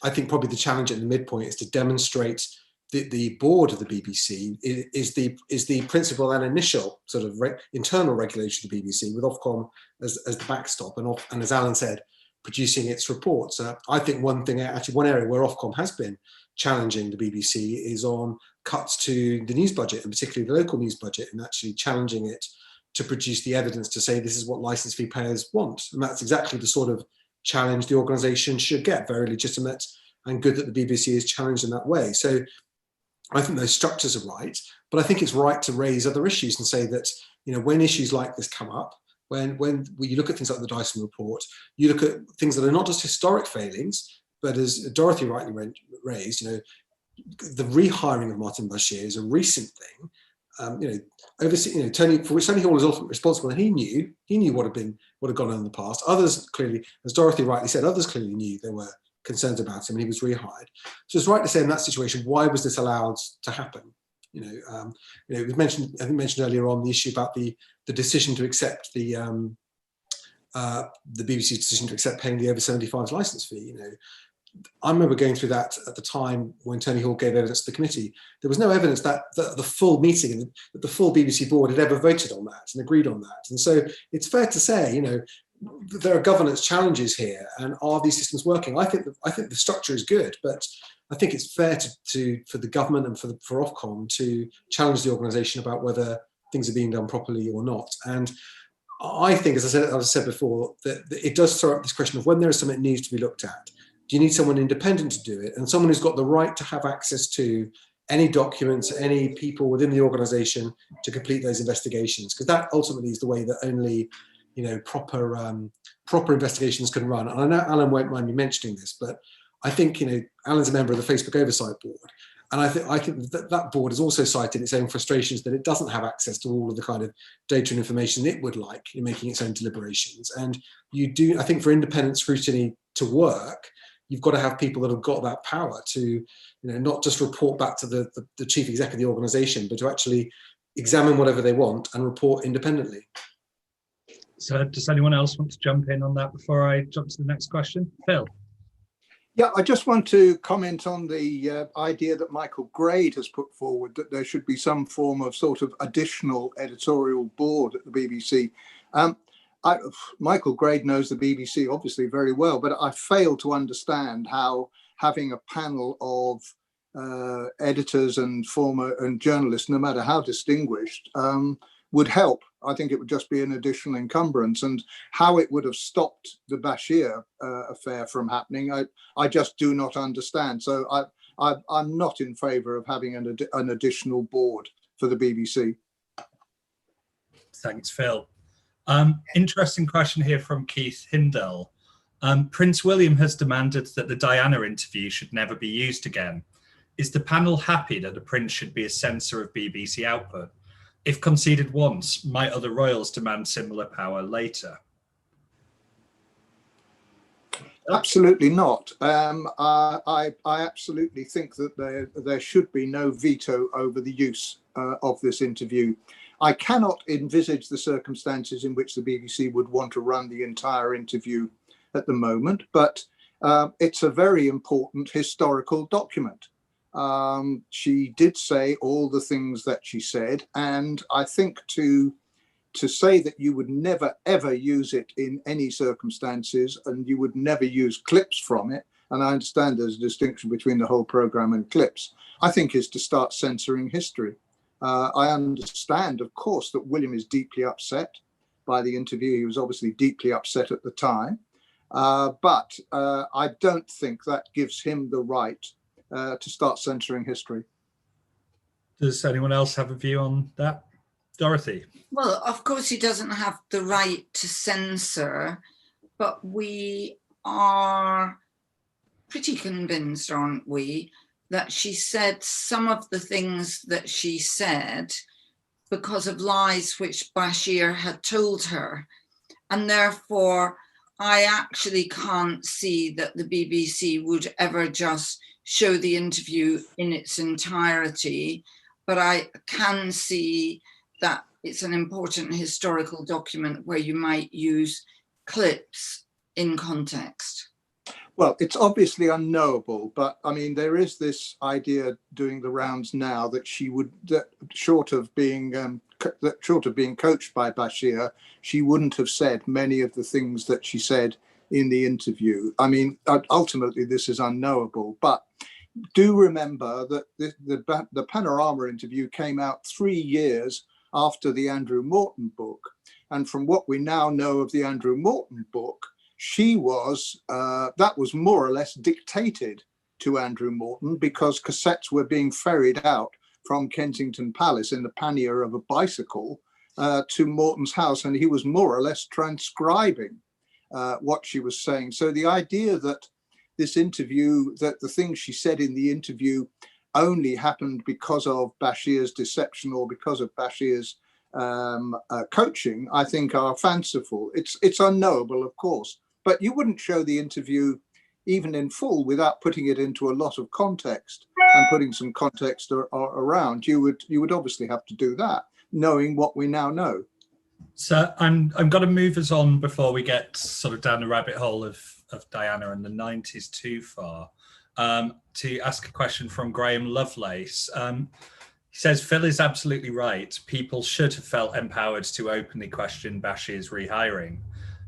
I think probably the challenge at the midpoint is to demonstrate that the board of the BBC is the principal and initial sort of internal regulator of the BBC, with Ofcom as the backstop, and as Alan said, producing its reports. I think one area where Ofcom has been challenging the BBC is on cuts to the news budget, and particularly the local news budget, and actually challenging it to produce the evidence to say this is what licence fee payers want. And that's exactly the sort of challenge the organisation should get, very legitimate and good that the BBC is challenged in that way. So I think those structures are right, but I think it's right to raise other issues and say that, when issues like this come up, when you look at things like the Dyson report, you look at things that are not just historic failings, but as Dorothy rightly raised, the rehiring of Martin Bashir is a recent thing. For which Tony Hall was ultimately responsible, and he knew what had gone on in the past. Others clearly, as Dorothy rightly said, others clearly knew there were concerns about him, and he was rehired. So it's right to say in that situation, why was this allowed to happen? It was mentioned, I think mentioned earlier on, the issue about the decision to accept the BBC's decision to accept paying the over 75s licence fee. I remember going through that at the time when Tony Hall gave evidence to the committee. There was no evidence that the full meeting, that the full BBC board had ever voted on that and agreed on that. And so it's fair to say, there are governance challenges here, and are these systems working? I think the structure is good, but I think it's fair for the government and for Ofcom to challenge the organisation about whether things are being done properly or not. And I think, as I said before, that it does throw up this question of when there is something that needs to be looked at. Do you need someone independent to do it, and someone who's got the right to have access to any documents, any people within the organisation to complete those investigations? Because that ultimately is the way that only proper investigations can run. And I know Alan won't mind me mentioning this, but I think Alan's a member of the Facebook Oversight Board, and I think that board has also cited its own frustrations that it doesn't have access to all of the kind of data and information it would like in making its own deliberations. And I think for independent scrutiny to work, you've got to have people that have got that power to, not just report back to the chief exec of the organisation, but to actually examine whatever they want and report independently. So does anyone else want to jump in on that before I jump to the next question? Phil? Yeah, I just want to comment on the idea that Michael Grade has put forward, that there should be some form of sort of additional editorial board at the BBC. Michael Grade knows the BBC obviously very well, but I fail to understand how having a panel of editors and journalists, no matter how distinguished, would help. I think it would just be an additional encumbrance, and how it would have stopped the Bashir affair from happening, I just do not understand. So I'm not in favour of having an additional board for the BBC. Thanks, Phil. Interesting question here from Keith Hindell. Prince William has demanded that the Diana interview should never be used again. Is the panel happy that the Prince should be a censor of BBC output? If conceded once, might other royals demand similar power later? Absolutely not. I absolutely think that there should be no veto over the use of this interview. I cannot envisage the circumstances in which the BBC would want to run the entire interview at the moment, but it's a very important historical document. She did say all the things that she said, and I think to say that you would never ever use it in any circumstances, and you would never use clips from it, and I understand there's a distinction between the whole programme and clips, I think is to start censoring history. I understand, of course, that William is deeply upset by the interview. He was obviously deeply upset at the time, but I don't think that gives him the right to start censoring history. Does anyone else have a view on that? Dorothy? Well, of course he doesn't have the right to censor, but we are pretty convinced, aren't we, that she said some of the things that she said because of lies which Bashir had told her. And therefore, I actually can't see that the BBC would ever just show the interview in its entirety, but I can see that it's an important historical document where you might use clips in context. Well, it's obviously unknowable, but I mean, there is this idea doing the rounds now that she would, that short of being coached by Bashir, she wouldn't have said many of the things that she said in the interview. I mean, ultimately, this is unknowable, but do remember that the Panorama interview came out 3 years after the Andrew Morton book. And from what we now know of the Andrew Morton book, that was more or less dictated to Andrew Morton because cassettes were being ferried out from Kensington Palace in the pannier of a bicycle to Morton's house, and he was more or less transcribing what she was saying. So the idea that this interview, that the things she said in the interview only happened because of Bashir's deception or because of Bashir's coaching, I think are fanciful. It's unknowable, of course, but you wouldn't show the interview even in full without putting it into a lot of context and putting some context around. You would obviously have to do that, knowing what we now know. So I'm going to move us on before we get sort of down the rabbit hole of Diana and the 90s too far, to ask a question from Graham Lovelace. He says, Phil is absolutely right. People should have felt empowered to openly question Bashir's rehiring.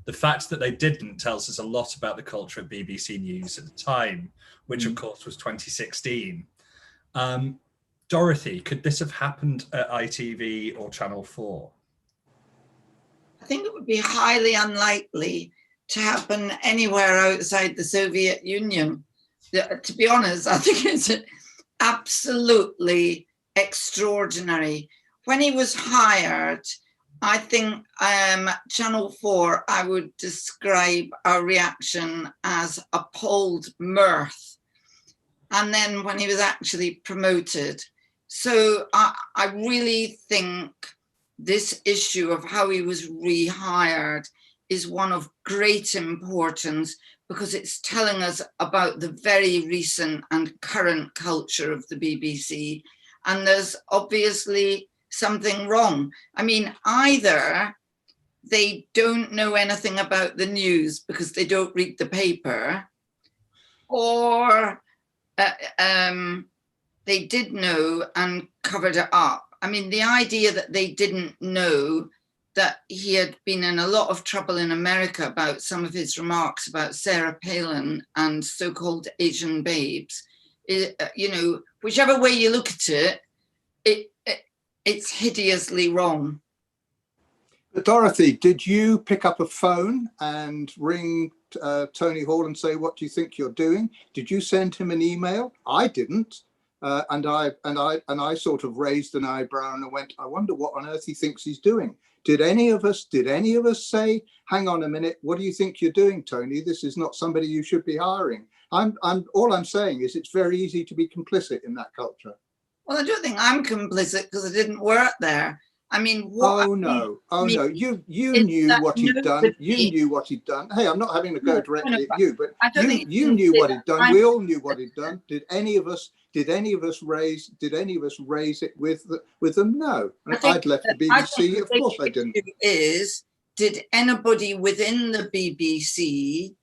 The fact that they didn't tells us a lot about the culture of BBC News at the time, which of course was 2016. Dorothy, could this have happened at ITV or Channel 4? I think it would be highly unlikely to happen anywhere outside the Soviet Union. To be honest, I think it's absolutely extraordinary. When he was hired, I think Channel 4, I would describe our reaction as appalled mirth. And then when he was actually promoted. So I really think this issue of how he was rehired is one of great importance because it's telling us about the very recent and current culture of the BBC. And there's obviously something wrong. I mean, either they don't know anything about the news because they don't read the paper, or they did know and covered it up. I mean, the idea that they didn't know that he had been in a lot of trouble in America about some of his remarks about Sarah Palin and so-called Asian babes. You know, whichever way you look at it, it's hideously wrong. But Dorothy, did you pick up a phone and ring Tony Hall and say, what do you think you're doing? Did you send him an email? I didn't. And I sort of raised an eyebrow and I went, I wonder what on earth he thinks he's doing. Did any of us say, hang on a minute, what do you think you're doing, Tony? This is not somebody you should be hiring. All I'm saying is it's very easy to be complicit in that culture. Well, I don't think I'm complicit because I didn't work there. I mean, what? Oh no! You knew what he'd done. You knew what he'd done. Hey, I'm not having to go directly at you, but you knew what he'd done. We all knew what he'd done. Did any of us raise it with them? No. I'd left the BBC. Of course I didn't. Did anybody within the BBC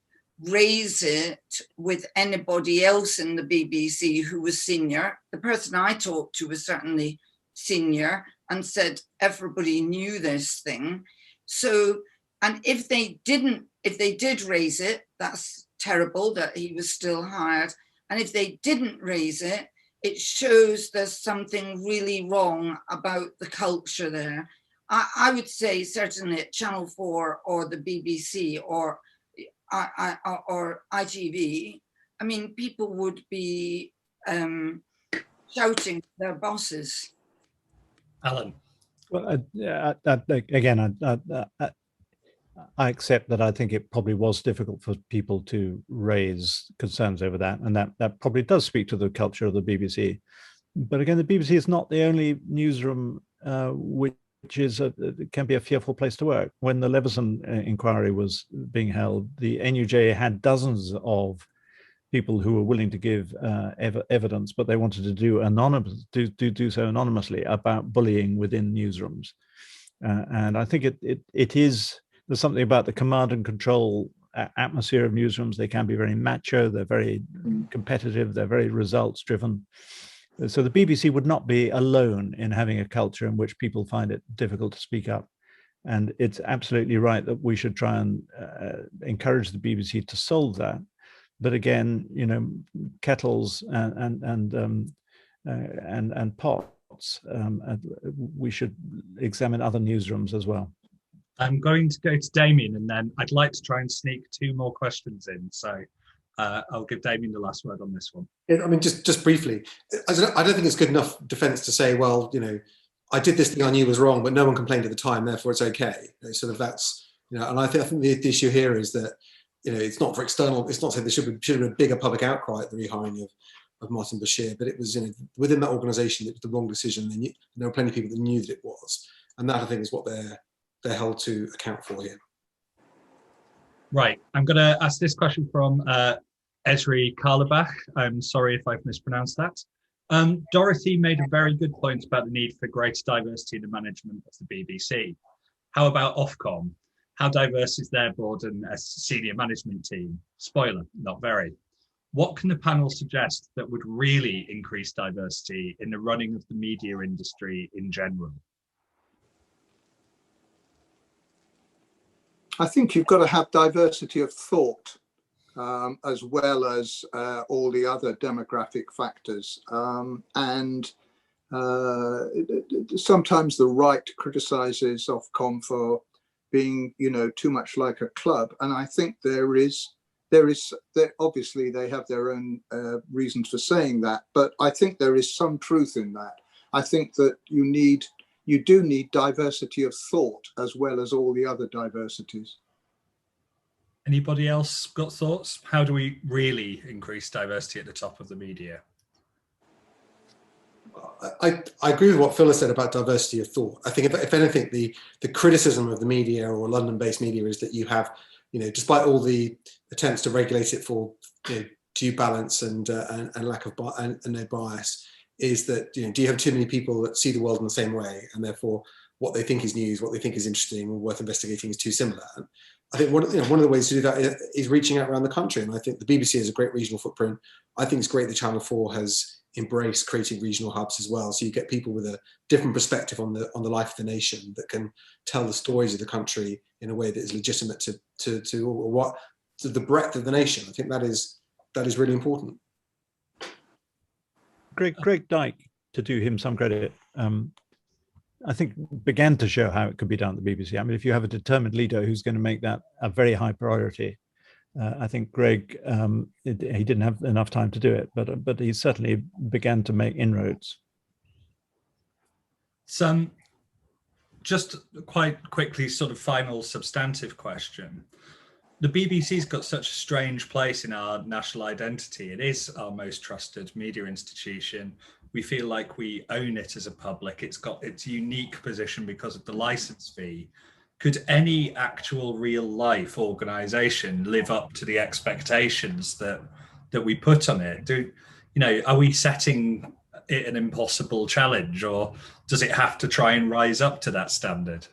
raise it with anybody else in the BBC who was senior? The person I talked to was certainly senior and said everybody knew this thing. So, and if they did raise it, that's terrible that he was still hired. And if they didn't raise it, it shows there's something really wrong about the culture there. I would say certainly at Channel 4 or the BBC or ITV, I mean, people would be shouting at their bosses. Alan. Well, again, I accept that I think it probably was difficult for people to raise concerns over that, and that probably does speak to the culture of the BBC. But again, the BBC is not the only newsroom which can be a fearful place to work. When the Leveson inquiry was being held, the NUJ had dozens of people who were willing to give evidence, but they wanted to do so anonymously about bullying within newsrooms. And I think there's something about the command and control atmosphere of newsrooms. They can be very macho, they're very competitive, they're very results driven. So the BBC would not be alone in having a culture in which people find it difficult to speak up. And it's absolutely right that we should try and encourage the BBC to solve that. But again, you know, kettles and pots, we should examine other newsrooms as well. I'm going to go to Damian, and then I'd like to try and sneak two more questions in. So I'll give Damian the last word on this one. I mean, just briefly, I don't think it's good enough defence to say, well, you know, I did this thing I knew was wrong, but no one complained at the time, therefore it's okay. You know, sort of that's, you know, and I think the issue here is that, you know, it's not for external, it's not saying there should have been a bigger public outcry at the rehiring of Martin Bashir, but it was, you know, within that organisation, it was the wrong decision. And there were plenty of people that knew that it was. And that, I think, is what they're held to account for here. Right, I'm going to ask this question from Esri Karlebach. I'm sorry if I've mispronounced that. Dorothy made a very good point about the need for greater diversity in the management of the BBC. How about Ofcom? How diverse is their board and senior management team? Spoiler, not very. What can the panel suggest that would really increase diversity in the running of the media industry in general? I think you've got to have diversity of thought, as well as all the other demographic factors. And sometimes the right criticizes Ofcom for being, you know, too much like a club. And I think there obviously they have their own reasons for saying that, but I think there is some truth in that. I think that you do need diversity of thought as well as all the other diversities. Anybody else got thoughts? How do we really increase diversity at the top of the media? I agree with what Phil has said about diversity of thought. I think if anything, the criticism of the media or London-based media is that you have, you know, despite all the attempts to regulate it for, you know, due balance and lack of and no bias, is that, you know, do you have too many people that see the world in the same way, and therefore what they think is news, what they think is interesting or worth investigating is too similar? And I think one of the ways to do that is reaching out around the country, and I think the BBC has a great regional footprint. I think it's great that Channel 4 is embrace creating regional hubs as well. So you get people with a different perspective on the life of the nation that can tell the stories of the country in a way that is legitimate to the breadth of the nation. I think that is really important. Greg Dyke, to do him some credit, I think began to show how it could be done at the BBC. I mean, if you have a determined leader who's going to make that a very high priority, I think Greg, he didn't have enough time to do it, but he certainly began to make inroads. Some just quite quickly, sort of final substantive question. The BBC's got such a strange place in our national identity. It is our most trusted media institution. We feel like we own it as a public. It's got its unique position because of the license fee. Could any actual real life organization live up to the expectations that we put on it? Are we setting it an impossible challenge, or does it have to try and rise up to that standard?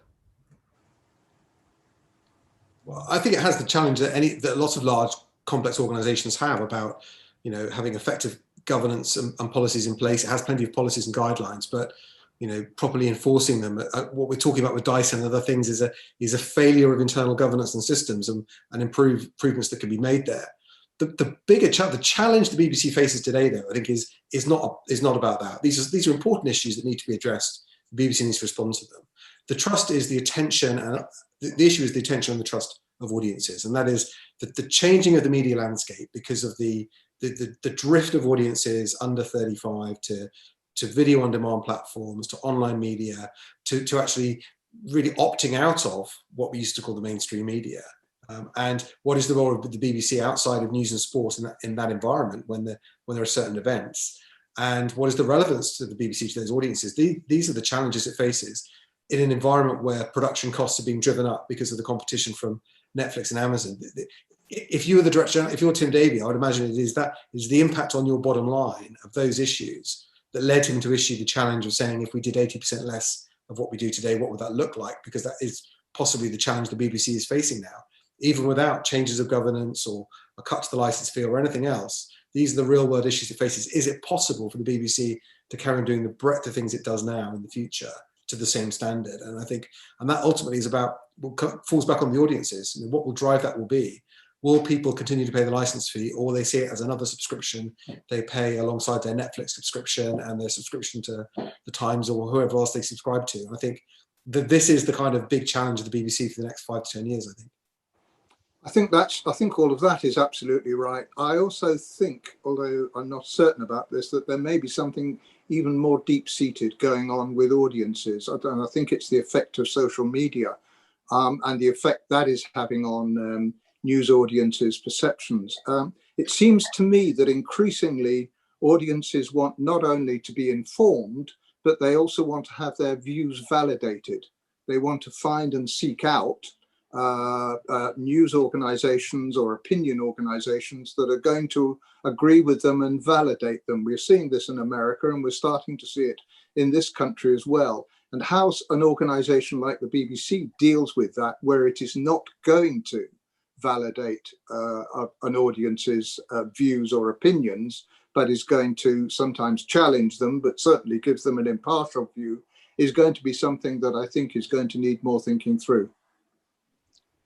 Well, I think it has the challenge that lots of large, complex organisations have about, having effective governance and policies in place. It has plenty of policies and guidelines, but properly enforcing them. What we're talking about with Dyson and other things is a failure of internal governance and systems and improvements that can be made there. The bigger the challenge the BBC faces today, though, I think is not about that. These are important issues that need to be addressed. The BBC needs to respond to them. The trust is the attention, and the issue is the attention and the trust of audiences, and that is the changing of the media landscape because of the drift of audiences under 35 to video on demand platforms, to online media, to actually really opting out of what we used to call the mainstream media. And what is the role of the BBC outside of news and sport in that environment when there are certain events? And what is the relevance to the BBC to those audiences? These are the challenges it faces in an environment where production costs are being driven up because of the competition from Netflix and Amazon. If you were the director, if you're Tim Davie, I would imagine it is the impact on your bottom line of those issues that led him to issue the challenge of saying, if we did 80% less of what we do today, what would that look like? Because that is possibly the challenge the BBC is facing now. Even without changes of governance or a cut to the license fee or anything else, these are the real world issues it faces. Is it possible for the BBC to carry on doing the breadth of things it does now in the future to the same standard? And I think, and that ultimately is falls back on the audiences. And what will drive that will be, will people continue to pay the license fee, or they see it as another subscription they pay alongside their Netflix subscription and their subscription to the Times or whoever else they subscribe to? And I think that this is the kind of big challenge of the BBC for the next 5 to 10 years, I think. I think all of that is absolutely right. I also think, although I'm not certain about this, that there may be something even more deep-seated going on with audiences. I think it's the effect of social media and the effect that is having on news audiences' perceptions. It seems to me that increasingly audiences want not only to be informed, but they also want to have their views validated. They want to find and seek out news organizations or opinion organizations that are going to agree with them and validate them. We're seeing this in America, and we're starting to see it in this country as well. And how an organization like the BBC deals with that, where it is not going to validate an audience's views or opinions, but is going to sometimes challenge them, but certainly gives them an impartial view, is going to be something that I think is going to need more thinking through.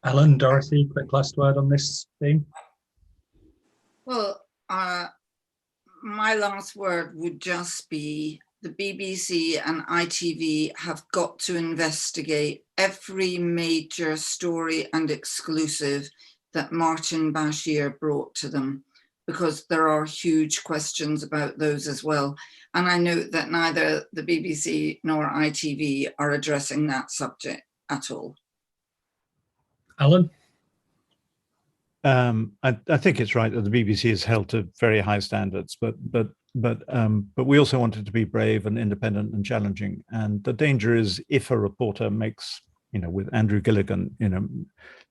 Alan, Dorothy, quick last word on this theme. Well, my last word would just be the BBC and ITV have got to investigate every major story and exclusive that Martin Bashir brought to them, because there are huge questions about those as well. And I note that neither the BBC nor ITV are addressing that subject at all. Alan? I think it's right that the BBC is held to very high standards, but we also want it to be brave and independent and challenging. And the danger is if a reporter makes, with Andrew Gilligan,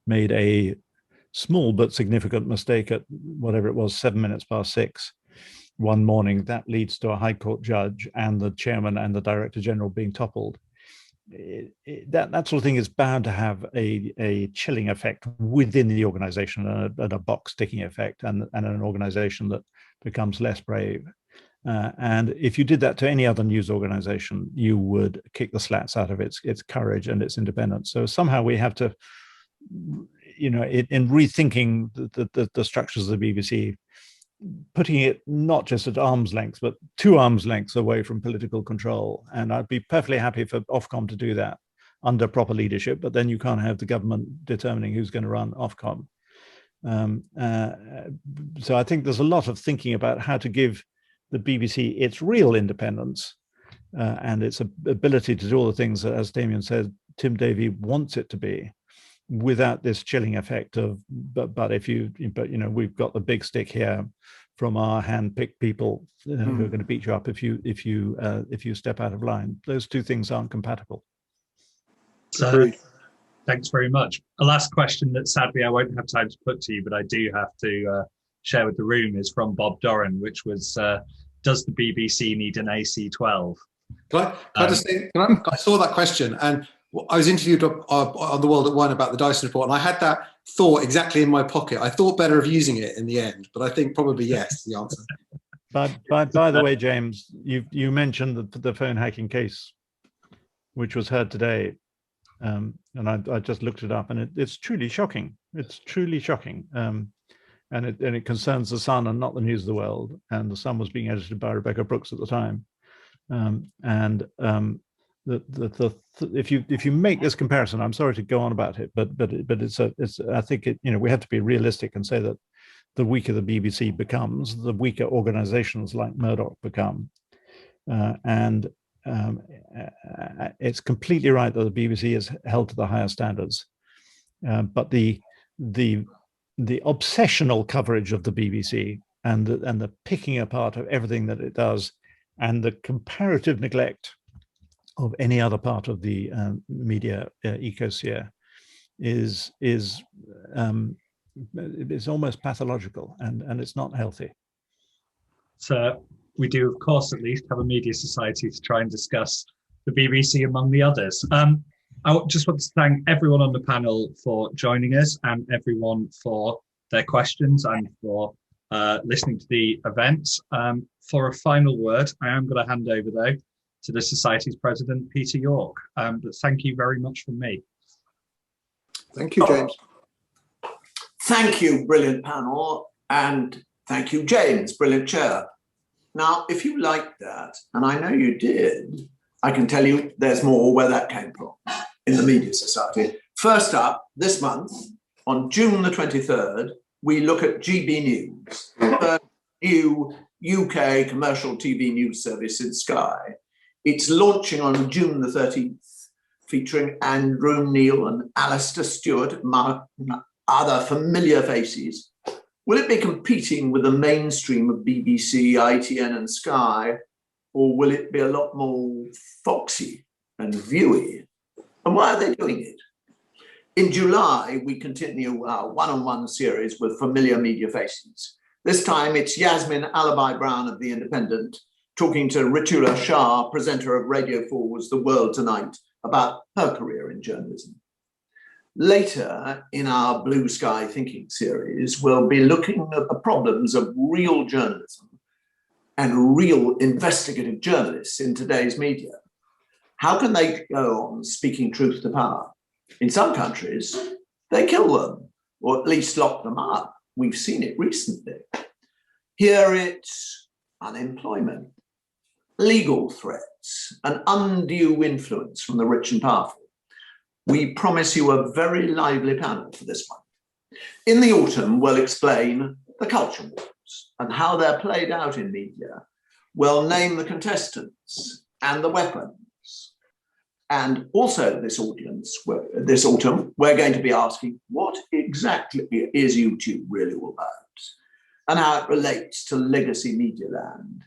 made a small but significant mistake at whatever it was, 7 minutes past 6 one morning, that leads to a High Court judge and the chairman and the director general being toppled. That sort of thing is bound to have a chilling effect within the organization and a box ticking effect, and an organization that becomes less brave. And if you did that to any other news organization, you would kick the slats out of its courage and its independence. So somehow we have to, in rethinking the structures of the BBC, putting it not just at arm's length, but 2 arm's lengths away from political control. And I'd be perfectly happy for Ofcom to do that under proper leadership, but then you can't have the government determining who's going to run Ofcom. So I think there's a lot of thinking about how to give the BBC its real independence and its ability to do all the things that, as Damian said, Tim Davie wants it to be, without this chilling effect of but we've got the big stick here from our hand-picked people who are going to beat you up if you step out of line. Those 2 things aren't compatible. So thanks very much. A last question that sadly I won't have time to put to you, but I do have to share with the room, is from Bob Doran, which was, does the BBC need an AC-12? Can I just say, I saw that question, and I was interviewed on The World at One about the Dyson report, and I had that thought exactly in my pocket. I thought better of using it in the end, but I think probably yes, the answer. By the way, James, you mentioned the phone hacking case, which was heard today, and I just looked it up, and it's truly shocking. It's truly shocking, and it concerns The Sun and not the News of the World. And The Sun was being edited by Rebecca Brooks at the time, if you make this comparison, I'm sorry to go on about it, but I think we have to be realistic and say that the weaker the BBC becomes, the weaker organizations like Murdoch become, and it's completely right that the BBC is held to the higher standards, but the obsessional coverage of the BBC and the picking apart of everything that it does, and the comparative neglect of any other part of the media ecosphere is almost pathological, and it's not healthy. So we do, of course, at least have a media society to try and discuss the BBC among the others. I just want to thank everyone on the panel for joining us, and everyone for their questions and for listening to the event. For a final word, I am going to hand over, though, to the Society's President, Peter York. But thank you very much from me. Thank you, James. Thank you, brilliant panel, and thank you, James, brilliant chair. Now, if you liked that, and I know you did, I can tell you there's more where that came from in the Media Society. First up, this month, on June the 23rd, we look at GB News, the new UK commercial TV news service in Sky. It's launching on June the 13th, featuring Andrew Neil and Alistair Stewart, among other familiar faces. Will it be competing with the mainstream of BBC, ITN and Sky, or will it be a lot more foxy and viewy? And why are they doing it? In July, we continue our one-on-one series with familiar media faces. This time it's Yasmin Alabai-Brown of The Independent, talking to Ritula Shah, presenter of Radio 4's The World Tonight, about her career in journalism. Later in our Blue Sky Thinking series, we'll be looking at the problems of real journalism and real investigative journalists in today's media. How can they go on speaking truth to power? In some countries, they kill them, or at least lock them up. We've seen it recently. Here it's unemployment, legal threats, and undue influence from the rich and powerful. We promise you a very lively panel for this one. In the autumn, we'll explain the culture wars and how they're played out in media. We'll name the contestants and the weapons. And also this autumn, we're going to be asking what exactly is YouTube really all about and how it relates to legacy media land.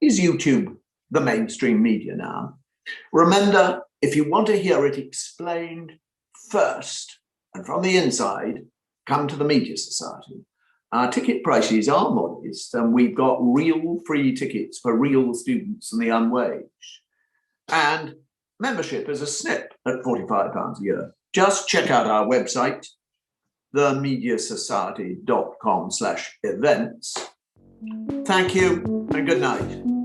Is YouTube the mainstream media now? Remember, if you want to hear it explained first and from the inside, come to the Media Society. Our ticket prices are modest, and we've got real free tickets for real students and the unwaged. And membership is a snip at £45 a year. Just check out our website, themediasociety.com/events. Thank you. and good night.